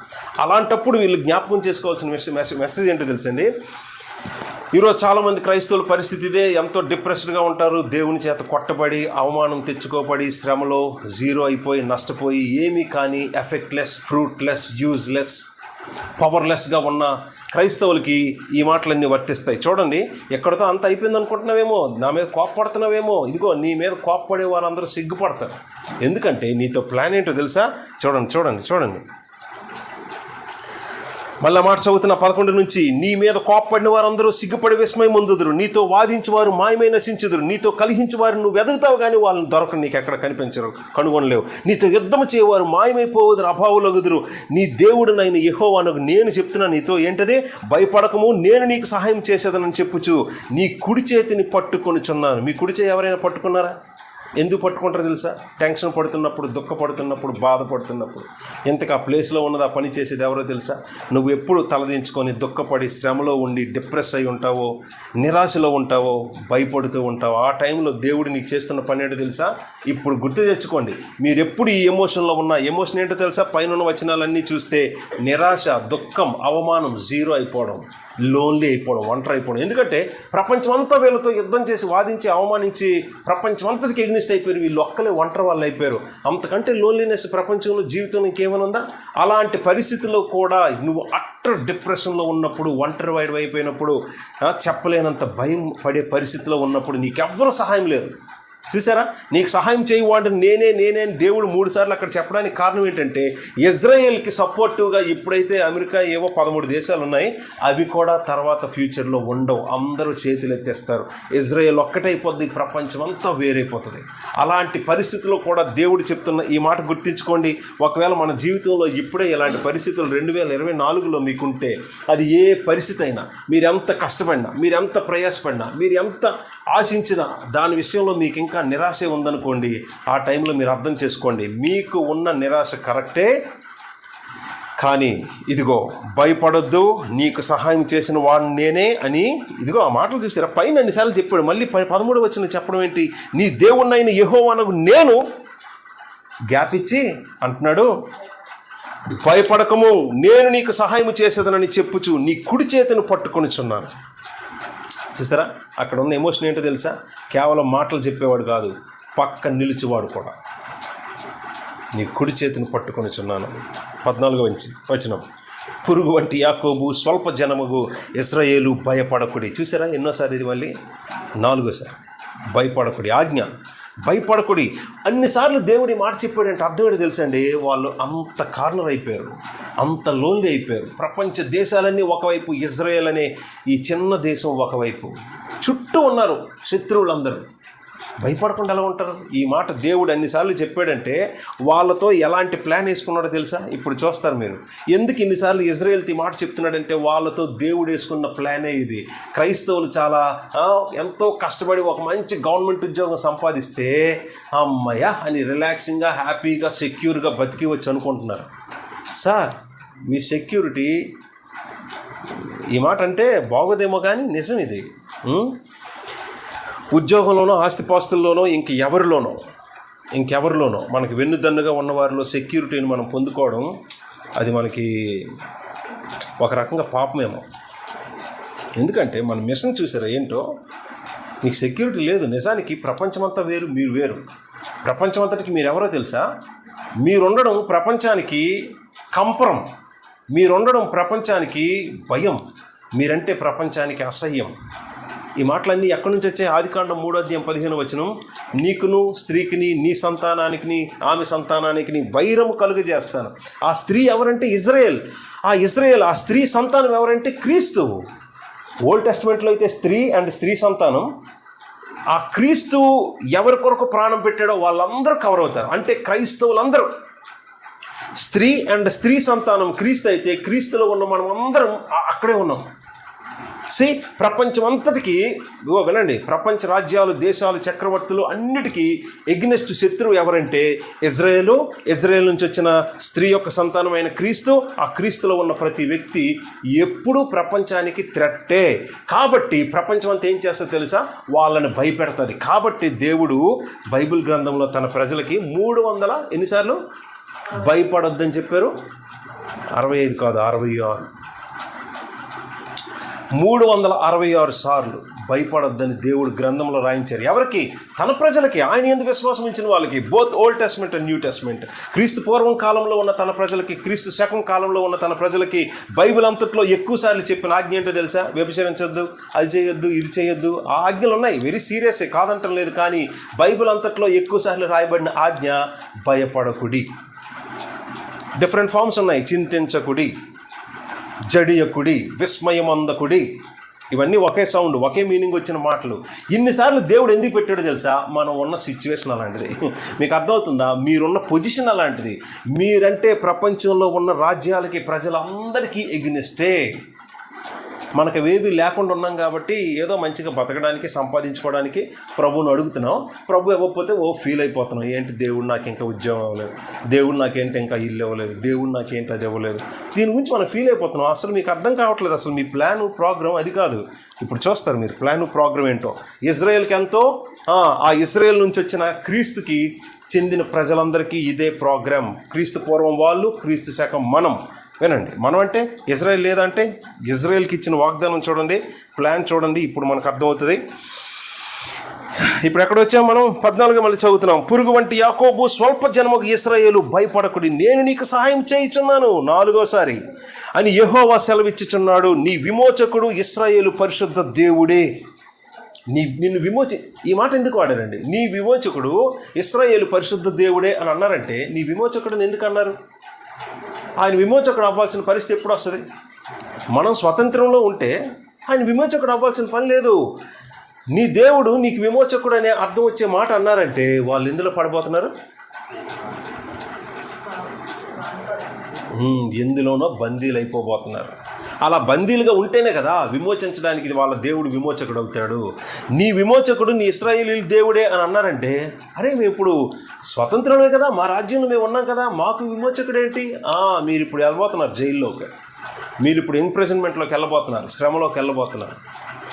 A: అలాంటప్పుడు వీళ్ళు జ్ఞాపకం చేసుకోవాల్సిన మెసేజ్ ఏంటో తెలుసండి. ఈరోజు చాలామంది క్రైస్తవుల పరిస్థితి ఇదే. ఎంతో డిప్రెస్డ్గా ఉంటారు, దేవుని చేత కొట్టబడి, అవమానం తెచ్చుకోబడి, శ్రమలో జీరో అయిపోయి, నష్టపోయి, ఏమీ కానీ ఎఫెక్ట్లెస్, ఫ్రూట్లెస్, యూజ్లెస్, పవర్లెస్గా ఉన్న క్రైస్తవులకి ఈ మాటలన్నీ వర్తిస్తాయి. చూడండి, ఎక్కడితో అంత అయిపోయింది అనుకుంటున్నావేమో, నా మీద కోప్పడుతున్నావేమో. ఇదిగో నీ మీద కోప్పడే వారందరూ సిగ్గుపడతారు. ఎందుకంటే నీతో ప్లాన్ ఏంటో తెలుసా? చూడండి మళ్ళీ మాట చదువుతున్న 11 నుంచి, నీ మీద కోప్పడిన వారందరూ సిగ్గుపడి విస్మయమొందుదురు. నీతో వాదించువారు మాయమై నశించుదురు. నీతో కలిహించు వారు నువ్వు వెదుగుతావు కానీ వాళ్ళని దొరకరు, నీకు ఎక్కడ కనిపించరు, కనుగొనలేవు. నీతో యుద్ధము చేయవారు మాయమైపోవుదురు, అభావులగుదురు. నీ దేవుడునైన యెహోవానగు నేను చెప్తున్నా నీతో, ఏంటది? భయపడకము, నేను నీకు సహాయం చేసేదనని చెప్పుచు నీ కుడి చేతిని పట్టుకొనిచున్నాను. మీ కుడి చేయి ఎవరైనా పట్టుకున్నారా? ఎందుకు పట్టుకుంటారో తెలుసా? టెన్షన్ పడుతున్నప్పుడు, దుఃఖపడుతున్నప్పుడు, బాధపడుతున్నప్పుడు. ఇంతకు ఆ ప్లేస్లో ఉన్నది, ఆ పని చేసేది ఎవరో తెలుసా? నువ్వు ఎప్పుడు తలదించుకొని దుఃఖపడి శ్రమలో ఉండి డిప్రెస్ అయి ఉంటావో, నిరాశలో ఉంటావో, భయపడుతూ ఉంటావో, ఆ టైంలో దేవుడు నీకు చేస్తున్న పని ఏంటో తెలుసా? ఇప్పుడు గుర్తు తెచ్చుకోండి. మీరు ఎప్పుడు ఈ ఎమోషన్లో ఉన్నా, ఎమోషన్ ఏంటో తెలుసా? పైన వచనాలన్నీ చూస్తే నిరాశ, దుఃఖం, అవమానం, జీరో అయిపోవడం, లోన్లీ అయిపోవడం, ఒంటరి అయిపోవడం. ఎందుకంటే ప్రపంచం అంతా వీళ్ళతో యుద్ధం చేసి, వాదించి, అవమానించి ప్రపంచం అంతటికి ఎగ్నిస్ట్ అయిపోయారు. వీళ్ళు ఒక్కలే ఒంటరి వాళ్ళు అయిపోయారు. అంతకంటే లోన్లీనెస్ ప్రపంచంలో, జీవితంలో ఇంకేమైనా ఉందా? అలాంటి పరిస్థితుల్లో కూడా నువ్వు అట్టర్ డిప్రెషన్లో ఉన్నప్పుడు, ఒంటరి వాడి అయిపోయినప్పుడు, చెప్పలేనంత భయం పడే పరిస్థితిలో ఉన్నప్పుడు నీకెవ్వరూ సహాయం లేదు. చూసారా? నీకు సహాయం చేయవాడు నేనే అని దేవుడు 3 సార్లు అక్కడ చెప్పడానికి కారణం ఏంటంటే, ఇజ్రాయేల్కి సపోర్టివ్గా ఇప్పుడైతే అమెరికా ఏవో 13 దేశాలు ఉన్నాయి, అవి కూడా తర్వాత ఫ్యూచర్లో ఉండవు. అందరూ చేతులు ఎత్తేస్తారు. ఇజ్రాయేల్ ఒక్కటైపోద్ది, ప్రపంచం అంతా వేరైపోతుంది. అలాంటి పరిస్థితుల్లో కూడా దేవుడు చెప్తున్న ఈ మాట గుర్తించుకోండి. ఒకవేళ మన జీవితంలో ఇప్పుడే ఇలాంటి పరిస్థితులు 2024లో మీకుంటే, అది ఏ పరిస్థితి అయినా, మీరెంత కష్టపడినా, మీరెంత ప్రయాసపడినా, మీరు ఎంత ఆశించినా, దాని విషయంలో మీకు ఇంకా నిరాశ ఉందనుకోండి, ఆ టైంలో మీరు అర్థం చేసుకోండి, మీకు ఉన్న నిరాశ కరెక్టే, కానీ ఇదిగో భయపడొద్దు, నీకు సహాయం చేసిన వాడు నేనే అని. ఇదిగో ఆ మాటలు చూసారా? పైన అన్నిసార్లు చెప్పాడు. మళ్ళీ 13 వచనం చెప్పడం ఏంటి? నీ దేవుణ్ణైన యెహోవానగు నేను గ్యాప్ ఇచ్చి అంటున్నాడు, భయపడకము, నేను నీకు సహాయం చేసేదనని చెప్పుచు నీ కుడి చేతిని పట్టుకొనిచున్నాను. చూసారా, అక్కడ ఉన్న ఎమోషన్ ఏంటో తెలుసా? కేవలం మాటలు చెప్పేవాడు కాదు, పక్క నిలిచేవాడు కూడా. నీ కుడి చేతిని పట్టుకొనిచున్నాను. 14వ వచనం, పురుగు వంటి యాకోబు స్వల్ప జనముగు ఇశ్రాయేలు భయపడకుడి. చూసారా ఎన్నోసారి ఇది? మళ్ళీ 4వసారి భయపడకుడి. ఆజ్ఞ, భయపడకుడి. అన్నిసార్లు దేవుడి మాట చెప్పాడంటే అర్థం ఏంటో తెలుసండి? వాళ్ళు అంత కార్నర్ అయిపోయారు, అంత లోన్లీ అయిపోయారు. ప్రపంచ దేశాలన్నీ ఒకవైపు, ఇజ్రాయేల్ అనే ఈ చిన్న దేశం ఒకవైపు, చుట్టూ ఉన్నారు శత్రువులందరూ. భయపడకుండా ఎలా ఉంటారు? ఈ మాట దేవుడు అన్నిసార్లు చెప్పాడంటే వాళ్ళతో ఎలాంటి ప్లాన్ వేసుకున్నాడో తెలుసా? ఇప్పుడు చూస్తారు మీరు. ఎందుకు ఇన్నిసార్లు ఇజ్రాయేల్తో ఈ మాట చెప్తున్నాడంటే వాళ్ళతో దేవుడు వేసుకున్న ప్లానే ఇది. క్రైస్తవులు చాలా ఎంతో కష్టపడి ఒక మంచి గవర్నమెంట్ ఉద్యోగం సంపాదిస్తే అమ్మయ్య అని రిలాక్సింగ్గా, హ్యాపీగా, సెక్యూర్గా బతికి వచ్చి అనుకుంటున్నారు. సార్, మీ సెక్యూరిటీ, ఈ మాట అంటే బాగోదేమో కానీ నిజం ఇది. ఉద్యోగంలోనో, ఆస్తిపాస్తుల్లోనో, ఇంకెవరిలోనో మనకి వెన్నుదన్నుగా ఉన్నవారిలో సెక్యూరిటీని మనం పొందుకోవడం, అది మనకి ఒక రకంగా పాపమేమో. ఎందుకంటే మన మిషన్ చూసారా ఏంటో? మీకు సెక్యూరిటీ లేదు. నిజానికి ప్రపంచమంతా వేరు, మీరు వేరు. ప్రపంచమంతటికి మీరెవరో తెలుసా? మీరుండడం ప్రపంచానికి కంపరం, మీరుండడం ప్రపంచానికి భయం, మీరంటే ప్రపంచానికి అసహ్యం. ఈ మాటలన్నీ ఎక్కడి నుంచి వచ్చాయి? ఆదికాండం 3:15 నీకును స్త్రీకిని, నీ సంతానానికి, ఆమె సంతానానికి వైరము కలుగజేస్తాను. ఆ స్త్రీ ఎవరంటే ఇజ్రాయేల్. ఆ స్త్రీ సంతానం ఎవరంటే క్రీస్తు. ఓల్డ్ టెస్ట్మెంట్లో అయితే స్త్రీ అండ్ స్త్రీ సంతానం. ఆ క్రీస్తు ఎవరి కొరకు ప్రాణం పెట్టాడో వాళ్ళందరూ కవర్ అవుతారు. అంటే క్రైస్తవులందరూ. స్త్రీ అండ్ స్త్రీ సంతానం క్రీస్తు అయితే, క్రీస్తులో ఉన్న మనం అందరం అక్కడే ఉన్నాం. ప్రపంచం అంతటికి వినండి, ప్రపంచ రాజ్యాలు, దేశాలు, చక్రవర్తులు అన్నిటికీ ఎగ్నెస్ట్ శత్రువు ఎవరంటే ఇజ్రాయేల్ నుంచి వచ్చిన స్త్రీ యొక్క సంతానమైన క్రీస్తు. ఆ క్రీస్తులో ఉన్న ప్రతి వ్యక్తి ఎప్పుడూ ప్రపంచానికి థ్రెట్టే. కాబట్టి ప్రపంచం అంతా ఏం చేస్తా తెలుసా? వాళ్ళని భయపెడుతుంది. కాబట్టి దేవుడు బైబిల్ గ్రంథంలో తన ప్రజలకి 300 ఎన్నిసార్లు భయపడొద్దని చెప్పారు? 65 కాదు, 66. 366 సార్లు భయపడొద్దని దేవుడు గ్రంథంలో రాయించారు. ఎవరికి? తన ప్రజలకి. ఆయన యందు విశ్వాసం ఇచ్చిన వాళ్ళకి. Both old testament and new testament. క్రీస్తు పూర్వం కాలంలో ఉన్న తన ప్రజలకి, క్రీస్తు శకం కాలంలో ఉన్న తన ప్రజలకి బైబిల్ అంతట్లో ఎక్కువ సార్లు చెప్పిన ఆజ్ఞ ఏంటో తెలుసా? వ్యభిచరించొద్దు, అది చేయొద్దు, ఇది చేయొద్దు. ఆ ఆజ్ఞలు ఉన్నాయి, వెరీ సీరియస్, కాదంటం లేదు. కానీ బైబిల్ అంతట్లో ఎక్కువ సార్లు రాయబడిన ఆజ్ఞ భయపడకుడి. డిఫరెంట్ ఫామ్స్ ఉన్నాయి. చింతించకుడి, జడియకుడి, విస్మయమందకుడి. ఇవన్నీ ఒకే సౌండ్, ఒకే మీనింగ్ వచ్చిన మాటలు. ఇన్నిసార్లు దేవుడు ఎందుకు పెట్టాడో తెలుసా? మనం ఉన్న సిచ్యువేషన్ అలాంటిది. మీకు అర్థమవుతుందా? మీరున్న పొజిషన్ అలాంటిది. మీరంటే ప్రపంచంలో ఉన్న రాజ్యాలకి, ప్రజలందరికీ ఎగ్నెస్టే. మనకు అవేవి లేకుండా ఉన్నాం కాబట్టి ఏదో మంచిగా బతకడానికి, సంపాదించుకోవడానికి ప్రభువుని అడుగుతున్నాం. ప్రభు ఇవ్వకపోతే ఫీల్ అయిపోతున్నాం. ఏంటి దేవుడు నాకు ఇంకా ఉద్యోగం ఇవ్వలేదు, దేవుడు నాకేంటి ఇంకా ఇల్లు ఇవ్వలేదు, దేవుడు నాకేంటి అది ఇవ్వలేదు. దీని గురించి మనం ఫీల్ అయిపోతున్నాం. అసలు మీకు అర్థం కావట్లేదు. అసలు మీ ప్లాను, ప్రోగ్రామ్ అది కాదు. ఇప్పుడు చూస్తారు మీరు ప్లాను, ప్రోగ్రామ్ ఏంటో. ఇజ్రాయేల్కి ఎంతో, ఆ ఇజ్రాయేల్ నుంచి వచ్చిన క్రీస్తుకి చెందిన ప్రజలందరికీ ఇదే ప్రోగ్రామ్. క్రీస్తు పూర్వం వాళ్ళు, క్రీస్తు శకం మనం. వినండి, మనం అంటే ఇజ్రాయేల్ లేదంటే ఇజ్రాయేల్కి ఇచ్చిన వాగ్దానం చూడండి, ప్లాన్ చూడండి. ఇప్పుడు మనకు అర్థమవుతుంది. ఇప్పుడు ఎక్కడ వచ్చాం మనం? 14 మళ్ళీ చదువుతున్నాం. పురుగు వంటి యాకోబు స్వల్ప జన్మకు ఇశ్రాయేలు భయపడకుడి, నేను నీకు సహాయం చేయుచున్నాను 4వసారి అని యెహోవా సెలవిచ్చుచున్నాడు. నీ విమోచకుడు ఇశ్రాయేలు పరిశుద్ధ దేవుడే. నిన్ను ఈ మాట ఎందుకు వాడారండి? నీ విమోచకుడు ఇశ్రాయేలు పరిశుద్ధ దేవుడే అని అన్నారంటే, నీ విమోచకుడిని ఎందుకు అన్నారు? ఆయన విమోచకుడు అవ్వాల్సిన పరిస్థితి ఎప్పుడు వస్తుంది? మనం స్వతంత్రంలో ఉంటే ఆయన విమోచకుడు అవ్వాల్సిన పని లేదు. నీ దేవుడు నీకు విమోచకుడు అనే అర్థం వచ్చే మాట అన్నారంటే వాళ్ళు ఎందులో పడిపోతున్నారు? ఎందులోనో బందీలు అయిపోబోతున్నారు. అలా బందీలుగా ఉంటేనే కదా విమోచించడానికి వాళ్ళ దేవుడు విమోచకుడు అవుతాడు. నీ విమోచకుడు నీ ఇశ్రాయేలీయుల దేవుడే అని అన్నారంటే, అరే మేము ఇప్పుడు స్వతంత్రమే కదా, మా రాజ్యంలో మేము ఉన్నాం కదా, మాకు విమోచకుడు ఏంటి? మీరు ఇప్పుడు వెళ్ళబోతున్నారు జైల్లోకి, మీరు ఇప్పుడు ఇంప్రిజన్మెంట్లోకి వెళ్ళబోతున్నారు, శ్రమలోకి వెళ్ళబోతున్నారు.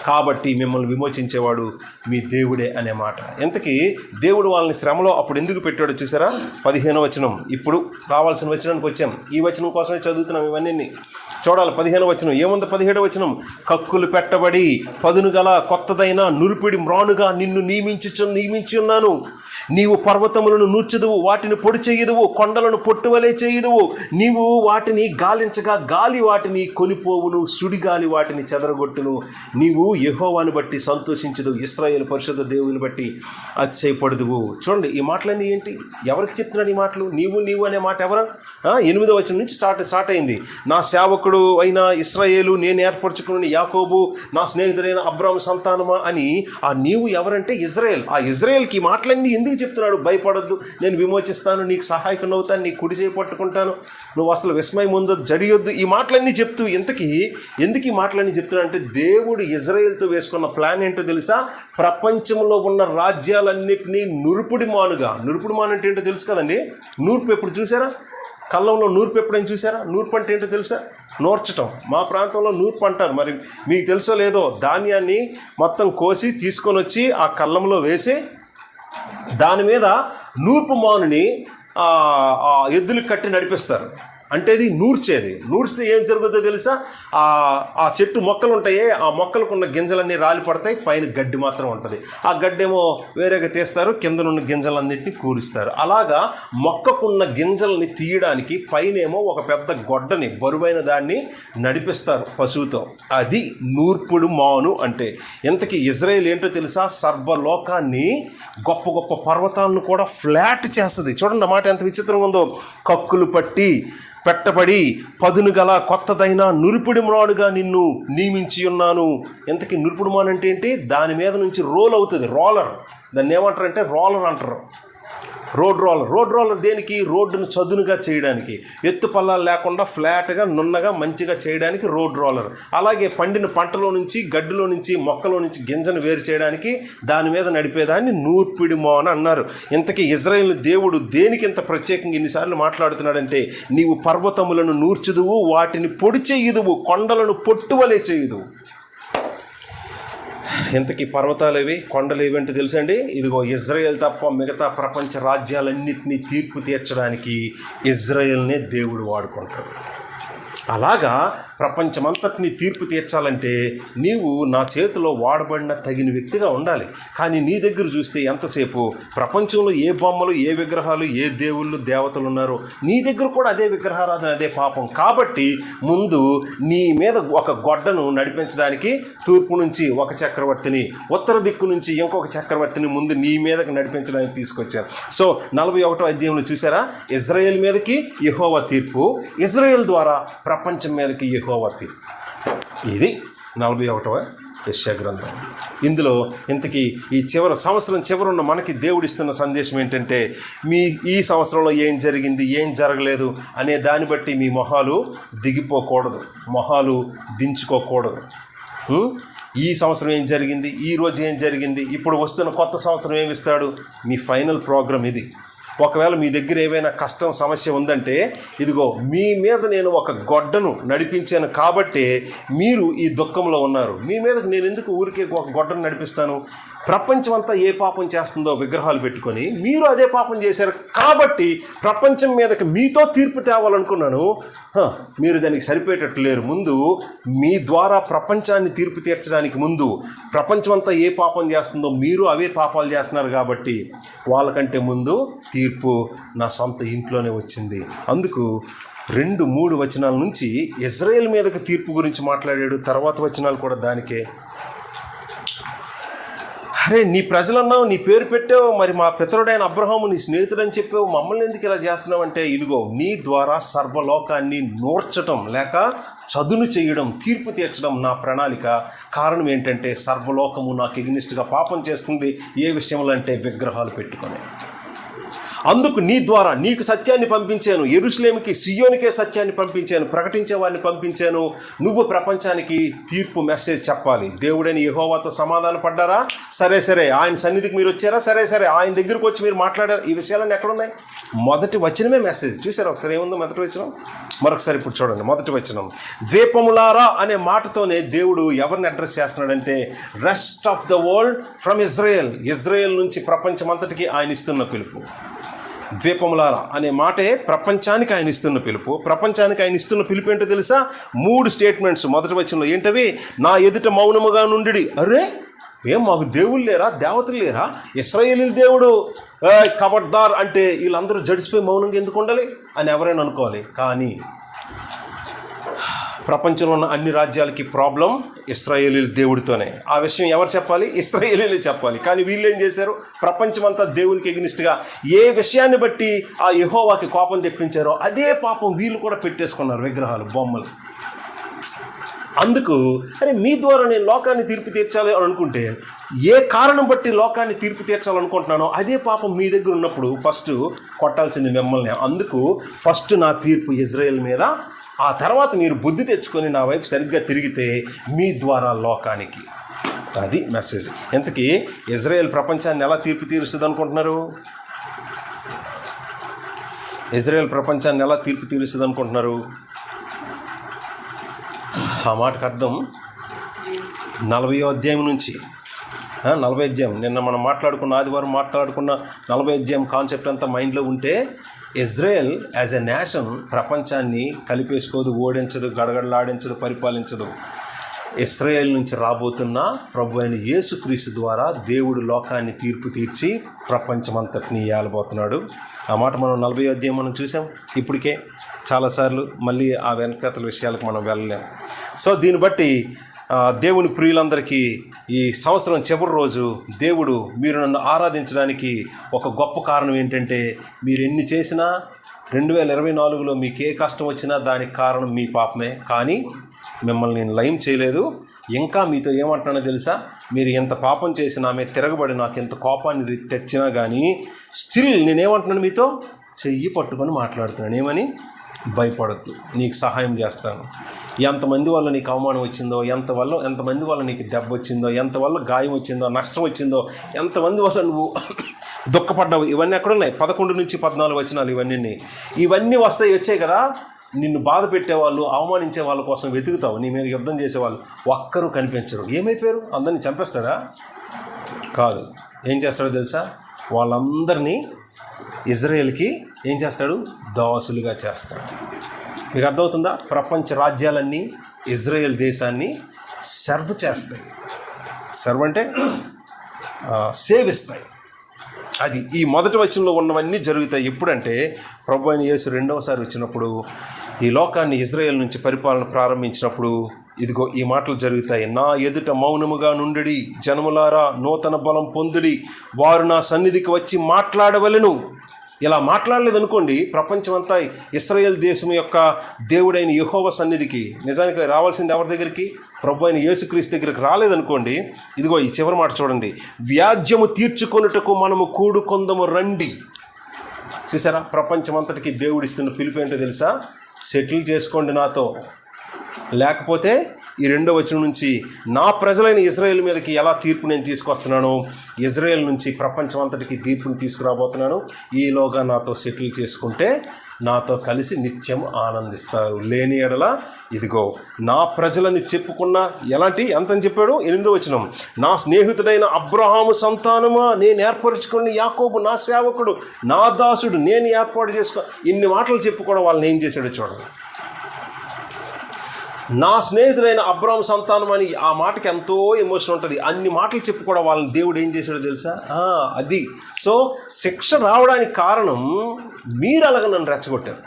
A: కాబట్టి మిమ్మల్ని విమోచించేవాడు మీ దేవుడే అనే మాట. ఇంతకీ దేవుడు వాళ్ళని శ్రమలో అప్పుడు ఎందుకు పెట్టాడో చూసారా? 15వ వచనం. ఇప్పుడు రావాల్సిన వచనానికి వచ్చాం. ఈ వచనం కోసమే చదువుతున్నాం ఇవన్నీ. చూడాలి 15వ వచనం ఏముంది? 17వ వచనం. కక్కులు పెట్టబడి పదును గల కొత్తదైన నురిపిడి మ్రానుగా నిన్ను నియమించి ఉన్నాను. నీవు పర్వతములను నూర్చుదువు, వాటిని పొడి చేయుదువు, కొండలను పొట్టువలే చేయుదువు. నీవు వాటిని గాలించగా గాలి వాటిని కొనిపోవును, సుడిగాలి వాటిని చెదరగొట్టును. నీవు యెహోవాను బట్టి సంతోషించదు, ఇశ్రాయేలు పరిశుద్ధ దేవుని బట్టి అతిశయపడుదువు. చూడండి, ఈ మాటలన్నీ ఏంటి? ఎవరికి చెప్తున్నాడు ఈ మాటలు? నీవు అనే మాట ఎవరు? 8వ వచనం నుంచి స్టార్ట్ అయింది. నా సేవకుడు అయిన ఇశ్రాయేలు, నేను ఏర్పరచుకున్న యాకోబు, నా స్నేహితుడైన అబ్రాహాము సంతానమా అని. ఆ నీవు ఎవరంటే ఇజ్రాయేల్. ఆ ఇజ్రాయేల్కి ఈ మాటలన్నీ ఎందుకు చెప్తున్నాడు? భయపడొద్దు, నేను విమోచిస్తాను, నీకు సహాయకుని అవుతాను, నీకు కుడి చేయి పట్టుకుంటాను, నువ్వు అసలు విస్మయం ఉందొద్దు, జడియొద్దు, ఈ మాటలన్నీ చెప్తూ ఎందుకు ఈ మాటలన్నీ చెప్తున్నాడు అంటే, దేవుడు ఇజ్రాయేల్తో వేసుకున్న ప్లాన్ ఏంటో తెలుసా? ప్రపంచంలో ఉన్న రాజ్యాలన్నింటినీ నురుపుడి మాను అంటే ఏంటో తెలుసు కదండి. నూర్పు ఎప్పుడు చూసారా? కళ్ళంలో నూర్పు ఎప్పుడైనా చూసారా? నూర్పు అంటే ఏంటో తెలుసా? నూర్చటం. మా ప్రాంతంలో నూర్పు అంటారు, మరి మీకు తెలుసో లేదో. ధాన్యాన్ని మొత్తం కోసి తీసుకొని వచ్చి ఆ కళ్ళంలో వేసి దాని మీద నూర్పు మానుని ఎద్దులకు కట్టి నడిపిస్తారు. అంటే ఇది నూర్చితే ఏం జరుగుతుందో తెలుసా? ఆ చెట్టు మొక్కలు ఉంటాయే, ఆ మొక్కలకున్న గింజలన్నీ రాలి పడతాయి, పైన గడ్డి మాత్రం ఉంటుంది. ఆ గడ్డేమో వేరేగా తీస్తారు, కిందనున్న గింజలన్నింటినీ కూరుస్తారు. అలాగా మొక్కకున్న గింజల్ని తీయడానికి పైనేమో ఒక పెద్ద గొడ్డని, బరువైన దాన్ని నడిపిస్తారు పశువుతో. అది నూర్పుడు మాను అంటే. ఇంతకీ ఇజ్రాయేల్ ఏంటో తెలుసా? సర్వలోకాన్ని, గొప్ప గొప్ప పర్వతాలను కూడా ఫ్లాట్ చేస్తుంది. చూడండి ఆ మాట ఎంత విచిత్రంగా ఉందో. కక్కులు పెట్టబడి పదును గల కొత్తదైన నురిపుడి మ్రానుగా నిన్ను నియమించి ఉన్నాను. ఇంతకీ నురిపుడి మ్రాను అంటే ఏంటి? దాని మీద నుంచి రోల్ అవుతుంది, రోలర్. దాన్ని ఏమంటారంటే రోలర్ అంటారు. రోడ్ రోలర్ దేనికి? రోడ్డును చదునుగా చేయడానికి, ఎత్తు పల్లాలు లేకుండా ఫ్లాట్గా నున్నగా మంచిగా చేయడానికి రోడ్ రోలర్. అలాగే పండిన పంటలో నుంచి, గడ్డిలో నుంచి, మొక్కలో నుంచి గింజను వేరు చేయడానికి దాని మీద నడిపేదాన్ని నూర్పిడి మాను అన్నారు. ఇంతకీ ఇజ్రాయేలు దేవుడు దేనికి ఇంత ప్రత్యేకంగా ఇన్నిసార్లు మాట్లాడుతున్నాడంటే, నీవు పర్వతములను నూర్చుదువు, వాటిని పొడి చేయుదువు, కొండలను పొట్టువలే చేయుదువు. ఇంతకీ పర్వతాలేవి, కొండలేవి అంటే తెలుసండి? ఇదిగో ఇజ్రాయేల్ తప్ప మిగతా ప్రపంచ రాజ్యాలన్నింటినీ తీర్పు తీర్చడానికి ఇజ్రాయేల్నే దేవుడు వాడుకుంటాడు. అలాగా ప్రపంచమంతటిని తీర్పు తీర్చాలంటే నీవు నా చేతిలో వాడబడిన తగిన వ్యక్తిగా ఉండాలి. కానీ నీ దగ్గర చూస్తే ఎంతసేపు ప్రపంచంలో ఏ బొమ్మలు, ఏ విగ్రహాలు, ఏ దేవుళ్ళు, దేవతలు ఉన్నారో నీ దగ్గర కూడా అదే విగ్రహారాధన, అదే పాపం. కాబట్టి ముందు నీ మీద ఒక గొడ్డను నడిపించడానికి తూర్పు నుంచి ఒక చక్రవర్తిని, ఉత్తర దిక్కు నుంచి ఇంకొక చక్రవర్తిని ముందు నీ మీదకి నడిపించడానికి తీసుకొచ్చారు. సో 41వ అధ్యాయంలో చూసారా? ఇజ్రాయేల్ మీదకి యెహోవా తీర్పు, ఇజ్రాయేల్ ద్వారా ప్రపంచం మీదకి యెహోవా తీర్పు. ఇది 41వ యెషయా గ్రంథం. ఇందులో ఇంతకీ ఈ సంవత్సరం చివరున్న మనకి దేవుడిస్తున్న సందేశం ఏంటంటే, ఈ సంవత్సరంలో ఏం జరిగింది, ఏం జరగలేదు అనే దాన్ని బట్టి మీ మొహాలు దిగిపోకూడదు, మొహాలు దించుకోకూడదు. ఈ సంవత్సరం ఏం జరిగింది, ఈ రోజు ఏం జరిగింది, ఇప్పుడు వస్తున్న కొత్త సంవత్సరం ఏమిస్తాడు, మీ ఫైనల్ ప్రోగ్రామ్ ఇది. ఒకవేళ మీ దగ్గర ఏవైనా కష్టం, సమస్య ఉందంటే, ఇదిగో మీ మీద నేను ఒక గొడ్డను నడిపించాను కాబట్టి మీరు ఈ దుఃఖంలో ఉన్నారు. మీ మీదకి నేను ఎందుకు ఊరికే ఒక గొడ్డను నడిపిస్తాను? ప్రపంచం అంతా ఏ పాపం చేస్తుందో విగ్రహాలు పెట్టుకొని మీరు అదే పాపం చేశారు కాబట్టి ప్రపంచం మీదకి మీతో తీర్పు తేవాలనుకున్నాను. మీరు దానికి సరిపోయేటట్టు లేరు. ముందు మీ ద్వారా ప్రపంచాన్ని తీర్పు తీర్చడానికి ముందు ప్రపంచం అంతా ఏ పాపం చేస్తుందో మీరు అవే పాపాలు చేస్తున్నారు కాబట్టి వాళ్ళకంటే ముందు తీర్పు నా సొంత ఇంట్లోనే వచ్చింది. అందుకు 2-3 వచనాల నుంచి ఇజ్రాయేల్ మీదకి తీర్పు గురించి మాట్లాడాడు. తర్వాత వచనాలు కూడా దానికే. అరే, నీ ప్రజలన్నావు, నీ పేరు పెట్టావు, మరి మా పితరుడైన అబ్రహాము నీ స్నేహితుడని చెప్పావు, మమ్మల్ని ఎందుకు ఇలా చేస్తున్నావు అంటే, ఇదిగో నీ ద్వారా సర్వలోకాన్ని నూర్చటం లేక చదును చేయడం, తీర్పు తీర్చడం నా ప్రణాళిక. కారణం ఏంటంటే, సర్వలోకము నాకు ఎగ్నిస్ట్గా పాపం చేస్తుంది. ఏ విషయంలో అంటే, విగ్రహాలు పెట్టుకొని. అందుకు నీ ద్వారా నీకు సత్యాన్ని పంపించాను, యెరూషలేముకి సియోనికే సత్యాన్ని పంపించాను, ప్రకటించే వారిని పంపించాను. నువ్వు ప్రపంచానికి తీర్పు మెసేజ్ చెప్పాలి. దేవుడైన యెహోవాతో సమాధాన పడ్డారా? సరే. ఆయన సన్నిధికి మీరు వచ్చారా? సరే. ఆయన దగ్గరకు వచ్చి మీరు మాట్లాడారు. ఈ విషయాలన్నీ ఎక్కడున్నాయి? మొదటి వచనమే మెసేజ్. చూసారా ఒకసారి ఏముందో మొదటి వచనం? మరొకసారి ఇప్పుడు చూడండి. మొదటి వచనం, ద్వీపములారా అనే మాటతోనే దేవుడు ఎవరిని అడ్రస్ చేస్తున్నాడంటే rest of the world from Israel నుంచి ప్రపంచమంతటికి ఆయన ఇస్తున్న పిలుపు. ద్వీపములారా అనే మాటే ప్రపంచానికి ఆయన ఇస్తున్న పిలుపు. ప్రపంచానికి ఆయన ఇస్తున్న పిలుపు ఏంటో తెలుసా? 3 స్టేట్మెంట్స్ మొదటి వచనంలో. ఏంటవి? నా ఎదుట మౌనముగా నుండి. అరే ఏం మాకు దేవుళ్ళు లేరా, దేవతలు లేరా? ఇశ్రాయేలు దేవుడు ఖబర్దార్ అంటే వీళ్ళందరూ జడిసిపోయి మౌనంగా ఎందుకు ఉండాలి అని ఎవరైనా అనుకోవాలి. కానీ ప్రపంచంలో ఉన్న అన్ని రాజ్యాలకి ప్రాబ్లం ఇశ్రాయేలీల దేవుడితోనే. ఆ విషయం ఎవరు చెప్పాలి? ఇశ్రాయేలీలే చెప్పాలి. కానీ వీళ్ళు ఏం చేశారు? ప్రపంచమంతా దేవునికి ఎగ్నిస్ట్గా ఏ విషయాన్ని బట్టి ఆ యెహోవాకి కోపం తెప్పించారో అదే పాపం వీళ్ళు కూడా పెట్టేసుకున్నారు, విగ్రహాలు, బొమ్మలు. అందుకు అరే మీ ద్వారా నేను లోకాన్ని తీర్పు తీర్చాలి అని అనుకుంటే, ఏ కారణం బట్టి లోకాన్ని తీర్పు తీర్చాలనుకుంటున్నానో అదే పాపం మీ దగ్గర ఉన్నప్పుడు ఫస్ట్ కొట్టాల్సింది మిమ్మల్ని. అందుకు ఫస్ట్ నా తీర్పు ఇజ్రాయెల్ మీద, ఆ తర్వాత మీరు బుద్ధి తెచ్చుకొని నా వైపు సరిగ్గా తిరిగితే మీ ద్వారా లోకానికి. అది మెసేజ్. ఇంతకీ ఇజ్రాయెల్ ప్రపంచాన్ని ఎలా తీర్పు తీరుస్తుంది అనుకుంటున్నారు? ఇజ్రాయెల్ ప్రపంచాన్ని ఎలా తీర్పు తీరుస్తుంది అనుకుంటున్నారు? ఆ మాటకు అర్థం 40వ అధ్యాయం నుంచి 40వ అధ్యాయం, నిన్న మనం ఆదివారం మాట్లాడుకున్న 40వ అధ్యాయం కాన్సెప్ట్ అంతా మైండ్లో ఉంటే, ఇజ్రాయెల్ యాజ్ ఎ నేషన్ ప్రపంచాన్ని కలిపేసుకోదు, ఓడించదు, గడగడలాడించదు, పరిపాలించదు. ఇశ్రాయేల్ నుంచి రాబోతున్న ప్రభు అయిన యేసుక్రీస్తు ద్వారా దేవుడు లోకాన్ని తీర్పు తీర్చి ప్రపంచమంతటిని ఏలబోతున్నాడు. ఆ మాట మనం 40వ అధ్యాయం మనం చూసాం ఇప్పటికే చాలాసార్లు. మళ్ళీ ఆ వెనకతల విషయాలకు మనం వెళ్ళలేం. సో దీన్ని బట్టి దేవుని ప్రియులందరికీ ఈ సంవత్సరం చివరి రోజు దేవుడు మీరు నన్ను ఆరాధించడానికి ఒక గొప్ప కారణం ఏంటంటే, మీరు ఎన్ని చేసినా 2024లో మీకు ఏ కష్టం వచ్చినా దానికి కారణం మీ పాపమే. కానీ మిమ్మల్ని నేను లయం చేయలేదు. ఇంకా మీతో ఏమంటున్నానో తెలుసా? మీరు ఎంత పాపం చేసినా, ఆమె తిరగబడి నాకు ఎంత కోపాన్ని తెచ్చినా కానీ స్టిల్ నేనేమంటున్నాను మీతో? చెయ్యి పట్టుకొని మాట్లాడుతున్నాను. ఏమని? భయపడద్దు, నీకు సహాయం చేస్తాను. ఎంతమంది వల్ల నీకు అవమానం వచ్చిందో, ఎంతమంది వల్ల నీకు దెబ్బ వచ్చిందో, ఎంతవల్ల గాయం వచ్చిందో, నష్టం వచ్చిందో, ఎంతమంది వల్ల నువ్వు దుఃఖపడ్డావు, ఇవన్నీ ఎక్కడున్నాయి? 11 నుంచి 14 వచనాలు. ఇవన్నీ వచ్చాయి కదా. నిన్ను బాధ పెట్టేవాళ్ళు, అవమానించే వాళ్ళ కోసం వెతుకుతావు, నీ మీద యుద్ధం చేసేవాళ్ళు ఒక్కరూ కనిపించరు. ఏమైపోయారు? అందరినీ చంపేస్తాడా? కాదు. ఏం చేస్తాడో తెలుసా? వాళ్ళందరినీ ఇజ్రాయెల్కి ఏం చేస్తాడు? దాసులుగా చేస్తాడు. మీకు అర్థమవుతుందా? ప్రపంచ రాజ్యాలన్నీ ఇజ్రాయెల్ దేశాన్ని సర్వ్ చేస్తాయి. సర్వ్ అంటే సేవిస్తాయి. అది ఈ మొదటి వచనంలో ఉన్నవన్నీ జరుగుతాయి. ఎప్పుడంటే ప్రభు అయిన యేసు రెండవసారి వచ్చినప్పుడు, ఈ లోకాన్ని ఇజ్రాయెల్ నుంచి పరిపాలన ప్రారంభించినప్పుడు ఇదిగో ఈ మాటలు జరుగుతాయి. నా ఎదుట మౌనముగా నుండి జనములారా నూతన బలం పొందుడి, వారు నా సన్నిధికి వచ్చి మాట్లాడవలెను. ఇలా మాట్లాడలేదనుకోండి, ప్రపంచమంతా ఇశ్రాయేల్ దేశం యొక్క దేవుడైన యెహోవా సన్నిధికి నిజానికి రావాల్సింది ఎవరి దగ్గరికి? ప్రభు అయిన యేసుక్రీస్తు దగ్గరికి రాలేదనుకోండి, ఇదిగో ఈ చివరి మాట చూడండి, వ్యాజ్యము తీర్చుకొనుటకు మనము కూడుకొందము రండి. చూసారా? ప్రపంచమంతటికి దేవుడిస్తున్న పిలుపు ఏంటో తెలుసా? సెటిల్ చేసుకోండి నాతో. లేకపోతే ఈ 2వ వచనం నుంచి నా ప్రజలైన ఇజ్రాయెల్ మీదకి ఎలా తీర్పు నేను తీసుకొస్తున్నాను, ఇజ్రాయెల్ నుంచి ప్రపంచం అంతటికి తీర్పుని తీసుకురాబోతున్నాను. ఈలోగా నాతో సెటిల్ చేసుకుంటే నాతో కలిసి నిత్యం ఆనందిస్తారు. లేని ఎడల ఇదిగో నా ప్రజలని చెప్పుకున్న ఎంతని చెప్పాడు? 8వ వచనం, నా స్నేహితుడైన అబ్రహాము సంతానమా, నేను ఏర్పరచుకుని యాకోబు నా సేవకుడు, నా దాసుడు, నేను ఏర్పాటు చేసుకో. ఇన్ని మాటలు చెప్పుకోవడం వాళ్ళని ఏం చేశాడో చూడండి. నా స్నేహితుడైన అబ్రహాము సంతానం అని ఆ మాటకి ఎంతో ఎమోషన్ ఉంటుంది. అన్ని మాటలు చెప్పుకోవడం వాళ్ళని దేవుడు ఏం చేశాడో తెలుసా? అది. సో శిక్ష రావడానికి కారణం మీరు అలాగ నన్ను రెచ్చగొట్టారు.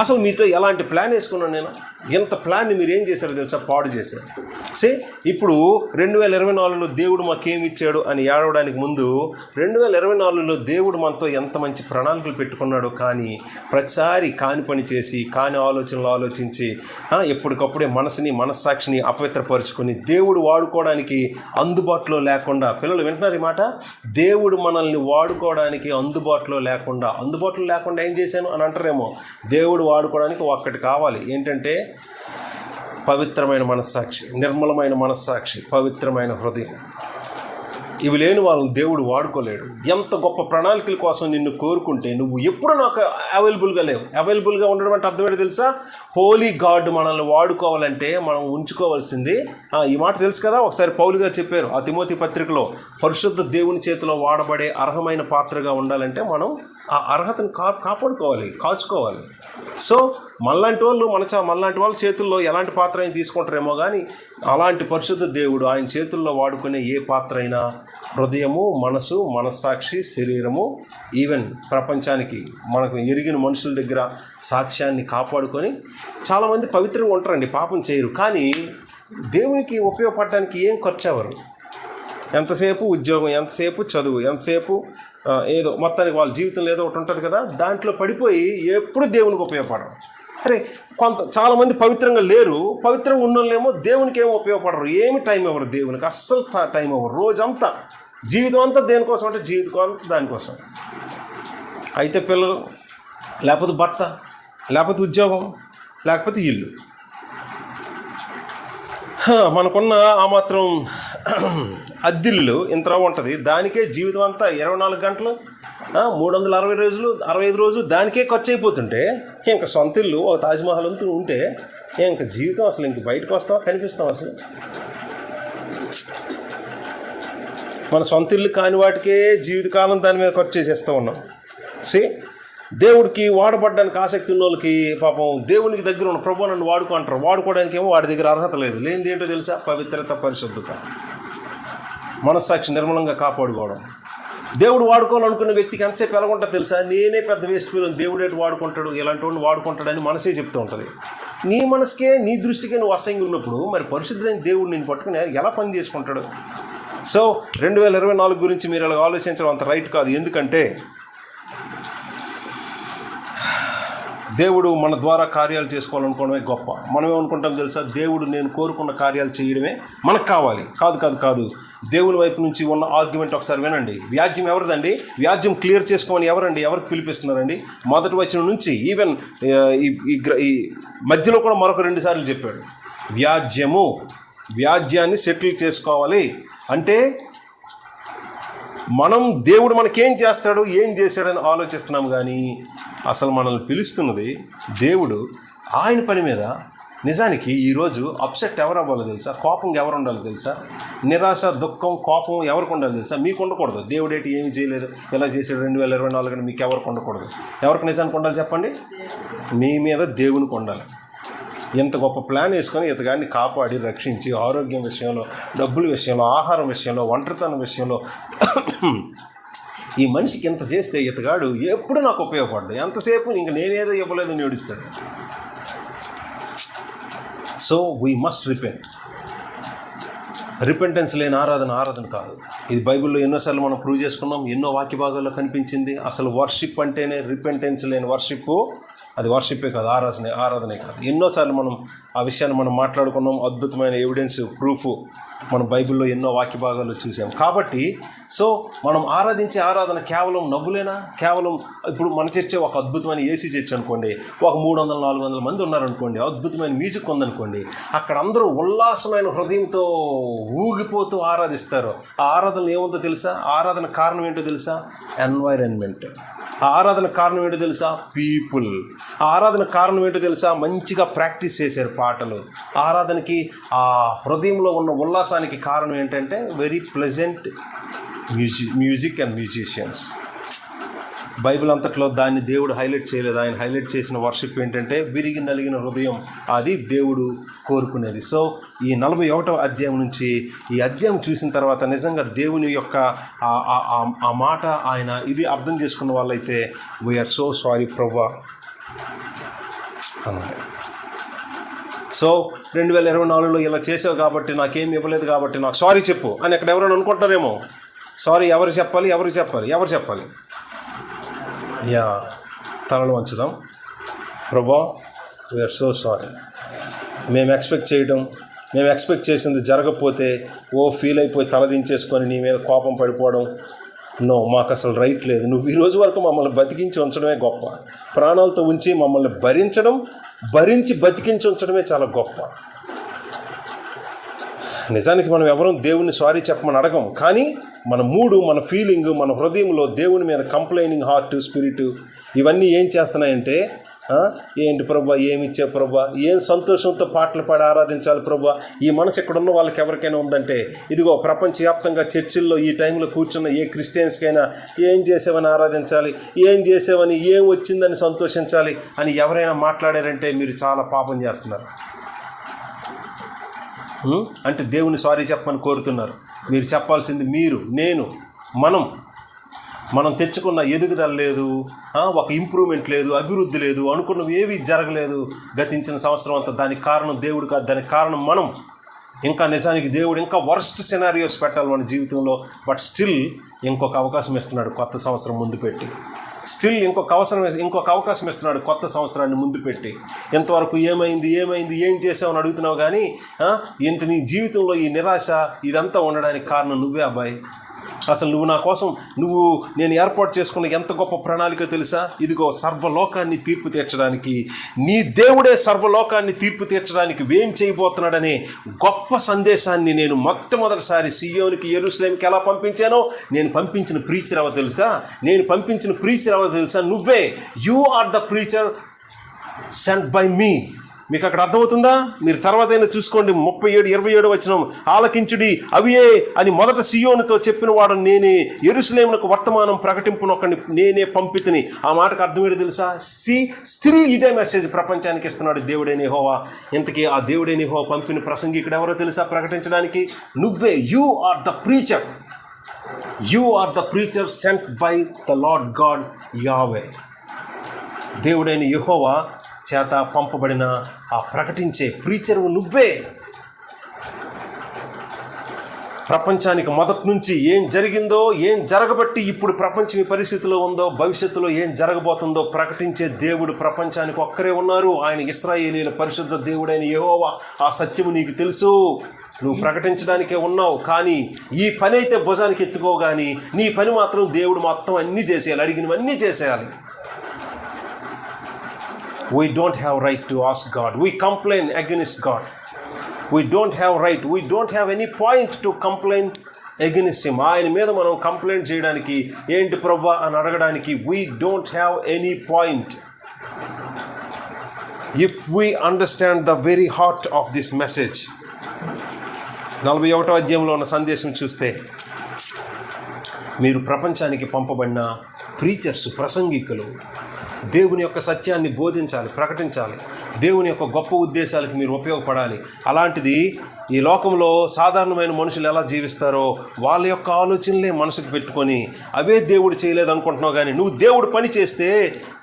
A: అసలు మీతో ఎలాంటి ప్లాన్ వేసుకున్నాను నేను? ఎంత ప్లాన్ని మీరు ఏం చేశారో తెలుసా? పాడు చేశారు. ఇప్పుడు 2024లో దేవుడు మాకేమి ఇచ్చాడు అని ఏడవడానికి ముందు 2024లో దేవుడు మనతో ఎంత మంచి ప్రణాళికలు పెట్టుకున్నాడో, కానీ ప్రతిసారి కాని పని చేసి కాని ఆలోచనలు ఆలోచించి ఎప్పటికప్పుడే మనస్సాక్షిని అపవిత్రపరుచుకొని దేవుడు వాడుకోవడానికి అందుబాటులో లేకుండా, పిల్లలు వింటున్నారు ఈ మాట, దేవుడు మనల్ని వాడుకోవడానికి అందుబాటులో లేకుండా ఏం చేశాను అని అంటారేమో. దేవుడు వాడుకోవడానికి ఒక్కటి కావాలి, ఏంటంటే పవిత్రమైన మనస్సాక్షి, నిర్మలమైన మనస్సాక్షి, పవిత్రమైన హృదయం. ఇవి లేని వాళ్ళని దేవుడు వాడుకోలేడు. ఎంత గొప్ప ప్రణాళికల కోసం నిన్ను కోరుకుంటే నువ్వు ఎప్పుడు నాకు అవైలబుల్గా లేవు. అవైలబుల్గా ఉండడం అంటే అర్థం ఏంటో తెలుసా? హోలీ గాడ్ మనల్ని వాడుకోవాలంటే మనం ఉంచుకోవాల్సింది ఈ మాట తెలుసు కదా. ఒకసారి పౌలు గారు చెప్పారు ఆ తిమోతి పత్రికలో, పరిశుద్ధ దేవుని చేతిలో వాడబడే అర్హమైన పాత్రగా ఉండాలంటే మనం ఆ అర్హతను కాచుకోవాలి. సో మనలాంటి వాళ్ళ చేతుల్లో ఎలాంటి పాత్ర అయినా తీసుకుంటారేమో, కానీ అలాంటి పరిశుద్ధ దేవుడు ఆయన చేతుల్లో వాడుకునే ఏ పాత్ర అయినా హృదయము, మనస్సాక్షి, శరీరము, ఈవెన్ ప్రపంచానికి మనకు ఎరిగిన మనుషుల దగ్గర సాక్ష్యాన్ని కాపాడుకొని చాలామంది పవిత్రంగా ఉంటారండి, పాపం చేయరు. కానీ దేవునికి ఉపయోగపడడానికి ఏం ఖర్చు అవ్వరు. ఎంతసేపు ఉద్యోగం, ఎంతసేపు చదువు, ఎంతసేపు ఏదో మొత్తానికి వాళ్ళ జీవితంలో ఏదో ఒకటి ఉంటుంది కదా, దాంట్లో పడిపోయి ఎప్పుడు దేవునికి ఉపయోగపడరు. చాలామంది పవిత్రంగా లేరు, పవిత్రంగా ఉన్నోళ్ళేమో దేవునికి ఏమో ఉపయోగపడరు, ఏమి టైం ఇవ్వరు దేవునికి, అస్సలు టైం ఇవ్వరు. రోజంతా జీవితం అంతా దేనికోసం అంటే జీవితం అంతా దానికోసం. అయితే పిల్లలు, లేకపోతే భర్త, లేకపోతే ఉద్యోగం, లేకపోతే ఇల్లు, మనకున్న ఆ మాత్రం అద్దిల్లు ఇంత ఉంటుంది, దానికే జీవితం అంతా 24 గంటలు 360 రోజులు 65 రోజులు దానికే ఖర్చు అయిపోతుంటే, ఇంకా సొంత ఇల్లు ఒక తాజ్మహల్ అంతా ఉంటే ఇంకా జీవితం అసలు ఇంక బయటకు వస్తావా, కనిపిస్తాం అసలు? మన సొంత ఇల్లు కాని వాటికే జీవితకాలం దాని మీద ఖర్చు చేసేస్తూ ఉన్నాం. దేవుడికి వాడబడ్డానికి ఆసక్తి ఉన్న వాళ్ళకి పాపం దేవునికి దగ్గర ఉన్న ప్రభు నన్ను వాడుకుంటారు. వాడుకోవడానికి ఏమో వాడి దగ్గర అర్హత లేదు. లేనిది ఏంటో తెలుసా? పవిత్రత, పరిశుద్ధత, మనస్సాక్షి నిర్మలంగా కాపాడుకోవడం. దేవుడు వాడుకోవాలనుకున్న వ్యక్తికి ఎంతసేపు ఎలాగుంటా తెలుసా? నేనే పెద్ద వేస్ట్ ఫీల్, దేవుడు ఏంటి వాడుకుంటాడు, ఇలాంటి వాడిని వాడుకుంటాడని మనసే చెప్తూ ఉంటుంది. నీ మనసుకే, నీ దృష్టికే నువ్వు అసహ్యంగా ఉన్నప్పుడు మరి పరిశుద్ధులైన దేవుడు నేను పట్టుకుని ఎలా పని చేసుకుంటాడు? సో 2024 గురించి మీరు ఇలా ఆలోచించడం అంత రైట్ కాదు. ఎందుకంటే దేవుడు మన ద్వారా కార్యాలు చేసుకోవాలనుకోవడమే గొప్ప. మనమేమనుకుంటాం తెలుసా? దేవుడు నేను కోరుకున్న కార్యాలు చేయడమే మనకు కావాలి. కాదు. దేవుని వైపు నుంచి ఉన్న ఆర్గ్యుమెంట్ ఒకసారి వినండి. వ్యాజ్యం ఎవరిదండి? వ్యాజ్యం క్లియర్ చేసుకోమని ఎవరికి పిలిపిస్తున్నారండి? మొదటి వచనం నుంచి ఈవెన్ ఈ మధ్యలో కూడా మరొక 2 సార్లు చెప్పాడు. వ్యాజ్యాన్ని సెటిల్ చేసుకోవాలి అంటే మనం దేవుడు మనకేం చేస్తాడు, ఏం చేశాడని ఆలోచిస్తున్నాం, కానీ అసలు మనల్ని పిలుస్తున్నది దేవుడు. ఆయన పని మీద నిజానికి ఈరోజు అప్సెట్ ఎవరు అవ్వాలో తెలుసా? కోపం ఎవరు ఉండాలో తెలుసా? నిరాశ, దుఃఖం, కోపం ఎవరికి ఉండాలో తెలుసా? మీకు ఉండకూడదు. దేవుడేటి ఏమి చేయలేదు, ఎలా చేశాడు 2024 అని మీకు ఎవరికి ఉండకూడదు. ఎవరికి నిజానికి ఉండాలి చెప్పండి? మీ మీద దేవునికి ఉండాలి. ఎంత గొప్ప ప్లాన్ వేసుకొని ఇతగాడిని కాపాడి రక్షించి ఆరోగ్యం విషయంలో, డబ్బుల విషయంలో, ఆహారం విషయంలో, ఒంటరితనం విషయంలో ఈ మనిషికి ఎంత చేస్తే ఇతగాడు ఎప్పుడు నాకు ఉపయోగపడ్డాడు, ఎంతసేపు ఇంక నేనేదో ఇవ్వలేదు అని ఏడుస్తాడు. సో వీ మస్ట్ రిపెంటెన్స్ లేని ఆరాధన కాదు. ఇది బైబిల్లో ఎన్నోసార్లు మనం ప్రూవ్ చేసుకున్నాం, ఎన్నో వాక్య భాగాల్లో కనిపించింది. అసలు వర్షిప్ అంటేనే రిపెంటెన్స్ లేని వర్షిప్, అది వర్షిప్పే కాదు, ఆరాధనే కాదు. ఎన్నోసార్లు మనం ఆ విషయాన్ని మనం మాట్లాడుకున్నాం. అద్భుతమైన ఎవిడెన్స్, ప్రూఫ్ మనం బైబిల్లో ఎన్నో వాక్య భాగాల్లో చూసాం. కాబట్టి సో మనం ఆరాధించే ఆరాధన కేవలం నవ్వులేనా? కేవలం ఇప్పుడు మన చర్చ ఒక అద్భుతమైన ఏసీ చర్చ అనుకోండి, ఒక 300-400 మంది ఉన్నారనుకోండి, అద్భుతమైన మ్యూజిక్ ఉందనుకోండి, అక్కడ అందరూ ఉల్లాసమైన హృదయంతో ఊగిపోతూ ఆరాధిస్తారు. ఆ ఆరాధన ఏముందో తెలుసా? ఆరాధన కారణం ఏంటో తెలుసా? ఎన్వైరన్మెంట్. ఆరాధన కారణం ఏంటో తెలుసా? పీపుల్. ఆరాధన కారణం ఏంటో తెలుసా? మంచిగా ప్రాక్టీస్ చేశారు పాటలు. ఆరాధనకి ఆ హృదయంలో ఉన్న ఉల్లాసానికి కారణం ఏంటంటే very pleasant music and musicians. Bible అంతట్లో దాన్ని దేవుడు హైలైట్ చేయలేదు. ఆయన హైలైట్ చేసిన వర్షిప్ ఏంటంటే విరిగి నలిగిన హృదయం. అది దేవుడు కోరుకునేది. సో ఈ 41వ అధ్యాయం నుంచి ఈ అధ్యాయం చూసిన తర్వాత నిజంగా దేవుని యొక్క ఆ మాట ఆయన ఇది అర్థం చేసుకున్న వాళ్ళైతే వీఆర్ సో సారీ ప్రభువా అన్నారు. సో 2024లో ఇలా చేసావు కాబట్టి నాకేం ఇవ్వలేదు కాబట్టి నాకు సారీ చెప్పు అని అక్కడ ఎవరైనా అనుకుంటారేమో. సారీ ఎవరు చెప్పాలి? యా, తలలు వంచుదాం. ప్రభా, వీఆర్ సో సారీ. మేము ఎక్స్పెక్ట్ చేసింది జరగకపోతే ఫీల్ అయిపోయి తలదించేసుకొని నీ మీద కోపం పడిపోవడం, మాకు అసలు రైట్ లేదు. నువ్వు ఈ రోజు వరకు మమ్మల్ని బతికించి ఉంచడమే గొప్ప. ప్రాణాలతో ఉంచి మమ్మల్ని భరించి బతికించి ఉంచడమే చాలా గొప్ప. నిజానికి మనం ఎవరూ దేవుణ్ణి సారీ చెప్పమని అడగం, కానీ మన మూడు, మన ఫీలింగ్, మన హృదయంలో దేవుని మీద కంప్లైనింగ్ హార్ట్, స్పిరిట్ ఇవన్నీ ఏం చేస్తున్నాయంటే, ఏంటి ప్రభా, ఏమి ఇచ్చే ప్రభా, ఏం సంతోషంతో పాటలు పాడి ఆరాధించాలి ప్రభా, ఈ మనసు ఎక్కడున్న వాళ్ళకి ఎవరికైనా ఉందంటే, ఇదిగో ప్రపంచవ్యాప్తంగా చర్చిల్లో ఈ టైంలో కూర్చున్న ఏ క్రిస్టియన్స్కైనా ఏం చేసావని ఆరాధించాలి, ఏం చేసావని, ఏం వచ్చిందని సంతోషించాలి అని ఎవరైనా మాట్లాడారంటే మీరు చాలా పాపం చేస్తున్నారు. అంటే దేవుని సారీ చెప్పమని కోరుతున్నారు. మీరు చెప్పాల్సింది నేను మనం తెచ్చుకున్న ఎదుగుదల లేదు, ఒక ఇంప్రూవ్మెంట్ లేదు, అభివృద్ధి లేదు, అనుకున్నవి ఏవి జరగలేదు గతించిన సంవత్సరం అంతా. దానికి కారణం దేవుడు కాదు, దానికి కారణం మనం. ఇంకా నిజానికి దేవుడు ఇంకా వర్స్ట్ సినారియోస్ పెట్టాలి మన జీవితంలో. బట్ స్టిల్ ఇంకొక అవకాశం ఇస్తున్నాడు కొత్త సంవత్సరం ముందు పెట్టి. ఇంకొక అవకాశం ఇస్తున్నాడు కొత్త సంవత్సరాన్ని ముందు పెట్టి. ఎంతవరకు ఏమైంది, ఏం చేసావని అడుగుతున్నావు, కానీ ఇంత నీ జీవితంలో ఈ నిరాశ ఇదంతా ఉండడానికి కారణం నువ్వే అబ్బాయి. అసలు నువ్వు నా కోసం నేను ఏర్పాటు చేసుకున్న ఎంత గొప్ప ప్రణాళిక తెలుసా? ఇదిగో సర్వలోకాన్ని తీర్పు తీర్చడానికి, నీ దేవుడే సర్వలోకాన్ని తీర్పు తీర్చడానికి ఏం చేయబోతున్నాడనే గొప్ప సందేశాన్ని నేను మొట్టమొదటిసారి సియోనికి, యెరూషలేముకి ఎలా పంపించానో, నేను పంపించిన ప్రీచర్ ఎవరో తెలుసా? నువ్వే. You are the preacher sent by me. మీకు అక్కడ అర్థమవుతుందా? మీరు తర్వాత అయినా చూసుకోండి. 37-27 వచనం, ఆలకించుడి అవియే అని మొదట సియోనుతో చెప్పిన వాడు నేనే, యెరూషలేమునకు వర్తమానం ప్రకటింపునొకడిని నేనే పంపితిని. ఆ మాటకు అర్థం ఏంటో తెలుసా? స్టిల్ ఇదే మెసేజ్ ప్రపంచానికి ఇస్తున్నాడు దేవుడైన యెహోవా. ఇంతకీ ఆ దేవుడైన యెహోవా పంపిన ప్రసంగికుడు ఎవరో తెలుసా ప్రకటించడానికి? నువ్వే. You are the preacher sent by the Lord God Yahweh. దేవుడైన యెహోవా చేత పంపబడిన ఆ ప్రకటించే ప్రీచరు నువ్వే. ప్రపంచానికి మొదటి నుంచి ఏం జరిగిందో, ఏం జరగబట్టి ఇప్పుడు ప్రపంచం ఈ పరిస్థితిలో ఉందో, భవిష్యత్తులో ఏం జరగబోతుందో ప్రకటించే దేవుడు ప్రపంచానికి ఒక్కరే ఉన్నారు. ఆయన ఇశ్రాయేలీయుల పరిశుద్ధ దేవుడైన యెహోవా. ఆ సత్యము నీకు తెలుసు, నువ్వు ప్రకటించడానికే ఉన్నావు. కానీ ఈ పని అయితే భుజానికి ఎత్తుకో, కానీ నీ పని మాత్రం దేవుడు మొత్తం అన్నీ చేసేయాలి, అడిగినవన్నీ చేసేయాలి. We don't have right to ask God. We complain against God. We don't have any point to complain against him. ఆయన మీద మనం కంప్లైంట్ చేయడానికి, ఏంటి ప్రభువా అని అడగడానికి we don't have any point. If we understand the very heart of this message, 41వ అధ్యాయంలో ఉన్న సందేశం చూస్తే, మీరు ప్రపంచానికి పంపబడిన ప్రీచర్స్, ప్రసంగికులు. దేవుని యొక్క సత్యాన్ని బోధించాలి, ప్రకటించాలి. దేవుని యొక్క గొప్ప ఉద్దేశాలకు మీరు ఉపయోగపడాలి. అలాంటిది ఈ లోకంలో సాధారణమైన మనుషులు ఎలా జీవిస్తారో వాళ్ళ యొక్క ఆలోచనలే మనసుకు పెట్టుకొని అవే దేవుడు చేయలేదు అనుకుంటున్నావు. కానీ నువ్వు దేవుడు పని చేస్తే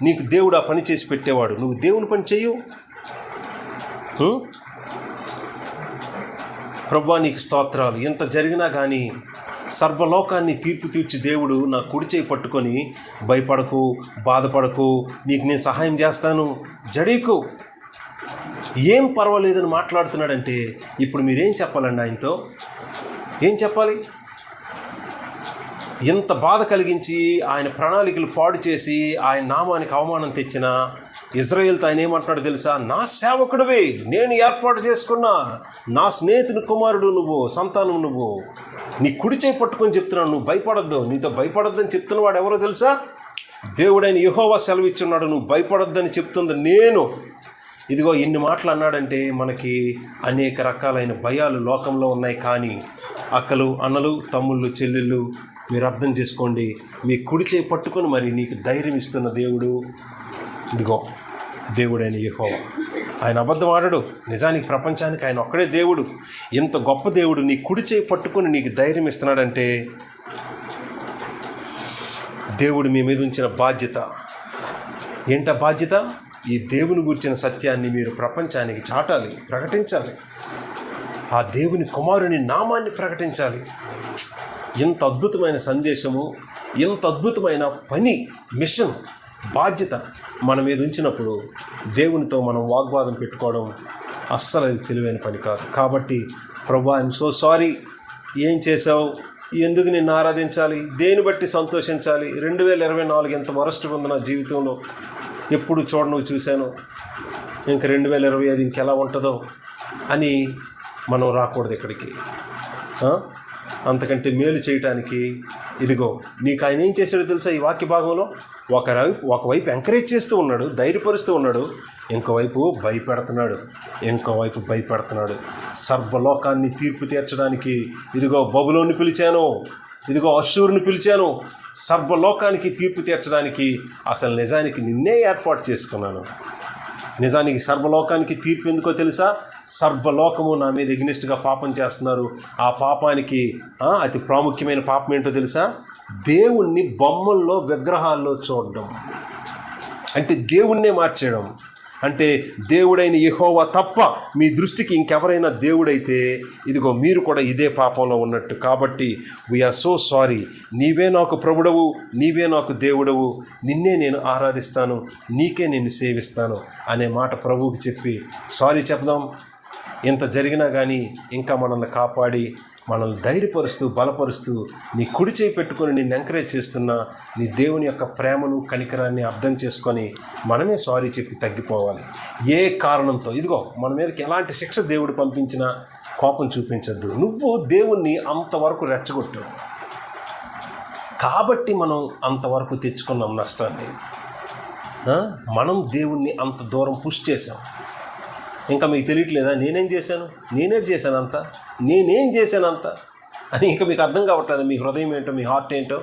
A: నీకు దేవుడు ఆ పని చేసి పెట్టేవాడు. నువ్వు దేవుని పని చెయ్యు. ప్రభువా నీకు స్తోత్రాలు. ఎంత జరిగినా కానీ సర్వలోకాన్ని తీర్పు తీర్చి దేవుడు నా కుడి చేయి పట్టుకొని, భయపడకు, బాధపడకు, నీకు నేను సహాయం చేస్తాను, జడీకు, ఏం పర్వాలేదని మాట్లాడుతున్నాడంటే ఇప్పుడు మీరేం చెప్పాలండి? ఆయనతో ఏం చెప్పాలి? ఎంత బాధ కలిగించి ఆయన ప్రణాళికలు పాడు చేసి ఆయన నామానికి అవమానం తెచ్చిన ఇజ్రాయేల్తో ఆయన ఏమంటున్నాడు తెలుసా? నా సేవకుడివి, నేను ఏర్పాటు చేసుకున్నా, నా స్నేహితుని కుమారుడు నువ్వు, సంతానం నువ్వు, నీ కుడి చేయి పట్టుకొని చెప్తున్నాను, నువ్వు భయపడద్దు, నీతో భయపడొద్దని చెప్తున్నవాడు ఎవరో తెలుసా? దేవుడైన యెహోవా సెలవిచ్చున్నాడు. నువ్వు భయపడొద్దని చెప్తుంది నేను. ఇదిగో ఇన్ని మాటలు అన్నాడంటే మనకి అనేక రకాలైన భయాలు లోకంలో ఉన్నాయి. కానీ అక్కలు, అన్నలు, తమ్ముళ్ళు, చెల్లెళ్ళు, మీరు అర్థం చేసుకోండి. మీ కుడి చేయి పట్టుకొని మరి నీకు ధైర్యం ఇస్తున్న దేవుడు ఇదిగో దేవుడైన యెహోవా. ఆయన అబద్ధం ఆడడు. నిజానికి ప్రపంచానికి ఆయన ఒక్కడే దేవుడు. ఇంత గొప్ప దేవుడు నీ కుడి చేయి పట్టుకొని నీకు ధైర్యం ఇస్తున్నాడంటే దేవుడు మీ మీద ఉంచిన బాధ్యత ఏంటా బాధ్యత? ఈ దేవుని గురించిన సత్యాన్ని మీరు ప్రపంచానికి చాటాలి, ప్రకటించాలి. ఆ దేవుని కుమారుని నామాన్ని ప్రకటించాలి. ఎంత అద్భుతమైన సందేశము, ఎంత అద్భుతమైన పని, మిషన్, బాధ్యత మన మీద ఉంచినప్పుడు దేవునితో మనం వాగ్వాదం పెట్టుకోవడం అస్సలు అది తెలివైన పని కాదు. కాబట్టి ప్రభా, ఐఎమ్ సో సారీ, ఏం చేసావు, ఎందుకు నిన్ను ఆరాధించాలి, దేని బట్టి సంతోషించాలి, 2024 ఎంత వరస్ట్గా ఉంది నా జీవితంలో, ఎప్పుడు చూశాను, ఇంక 2025 ఇంకెలా ఉంటుందో అని మనం రాకూడదు ఇక్కడికి. అంతకంటే మేలు చేయటానికి ఇదిగో నీకు ఆయన ఏం చేశాడో తెలుసా? ఈ వాక్య భాగంలో ఒకవైపు ఎంకరేజ్ చేస్తూ ఉన్నాడు, ధైర్యపరుస్తూ ఉన్నాడు, ఇంకోవైపు భయపెడుతున్నాడు. సర్వలోకాన్ని తీర్పు తీర్చడానికి ఇదిగో బబులోని పిలిచాను, ఇదిగో అష్షూరుని పిలిచాను, సర్వలోకానికి తీర్పు తీర్చడానికి అసలు నిజానికి నిన్నే ఏర్పాటు చేసుకున్నాను. నిజానికి సర్వలోకానికి తీర్పు ఎందుకో తెలుసా? సర్వలోకము నా మీద ఎగ్నెస్ట్గా పాపం చేస్తున్నారు. ఆ పాపానికి అతి ప్రాముఖ్యమైన పాపం ఏంటో తెలుసా? దేవుణ్ణి బొమ్మల్లో, విగ్రహాల్లో చూడడం, అంటే దేవుణ్ణే మార్చేయడం. అంటే దేవుడైన యెహోవా తప్ప మీ దృష్టికి ఇంకెవరైనా దేవుడైతే ఇదిగో మీరు కూడా ఇదే పాపంలో ఉన్నట్టు. కాబట్టి వీఆర్ సో సారీ, నీవే నాకు ప్రభుడవు, నీవే నాకు దేవుడవు, నిన్నే నేను ఆరాధిస్తాను, నీకే నేను సేవిస్తాను అనే మాట ప్రభువుకి చెప్పి సారీ చెప్దాం. ఇంత జరిగినా కానీ ఇంకా మనల్ని కాపాడి, మనల్ని ధైర్యపరుస్తూ, బలపరుస్తూ, నీ కుడి చేయి పెట్టుకొని నిన్ను ఎంకరేజ్ చేస్తున్న నీ దేవుని యొక్క ప్రేమను, కనికరాన్ని అర్థం చేసుకొని మనమే సారీ చెప్పి తగ్గిపోవాలి. ఏ కారణంతో ఇదిగో మన మీదకి ఎలాంటి శిక్ష దేవుడు పంపించినా కోపం చూపించద్దు. నువ్వు దేవుణ్ణి అంతవరకు రెచ్చగొట్టావు కాబట్టి మనం అంతవరకు తెచ్చుకున్నాం నష్టాన్ని. మనం దేవుణ్ణి అంత దూరం పుష్ చేశాం. ఇంకా మీకు తెలియట్లేదా నేనేం చేశానంత అని ఇంకా మీకు అర్థం కావట్లేదు. మీ హృదయం ఏంటో, మీ హార్ట్ ఏంటో.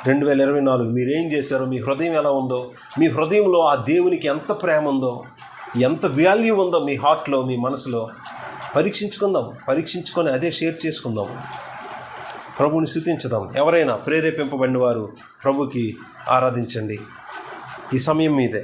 A: 2024 మీరేం చేశారో, మీ హృదయం ఎలా ఉందో, మీ హృదయంలో ఆ దేవునికి ఎంత ప్రేమ ఉందో, ఎంత వాల్యూ ఉందో మీ హార్ట్లో, మీ మనసులో పరీక్షించుకొని అదే షేర్ చేసుకుందాం. ప్రభువుని స్తుతించుదాం. ఎవరైనా ప్రేరేపింపబడిన వారు ప్రభుకి ఆరాధించండి. ఈ సమయం మీదే.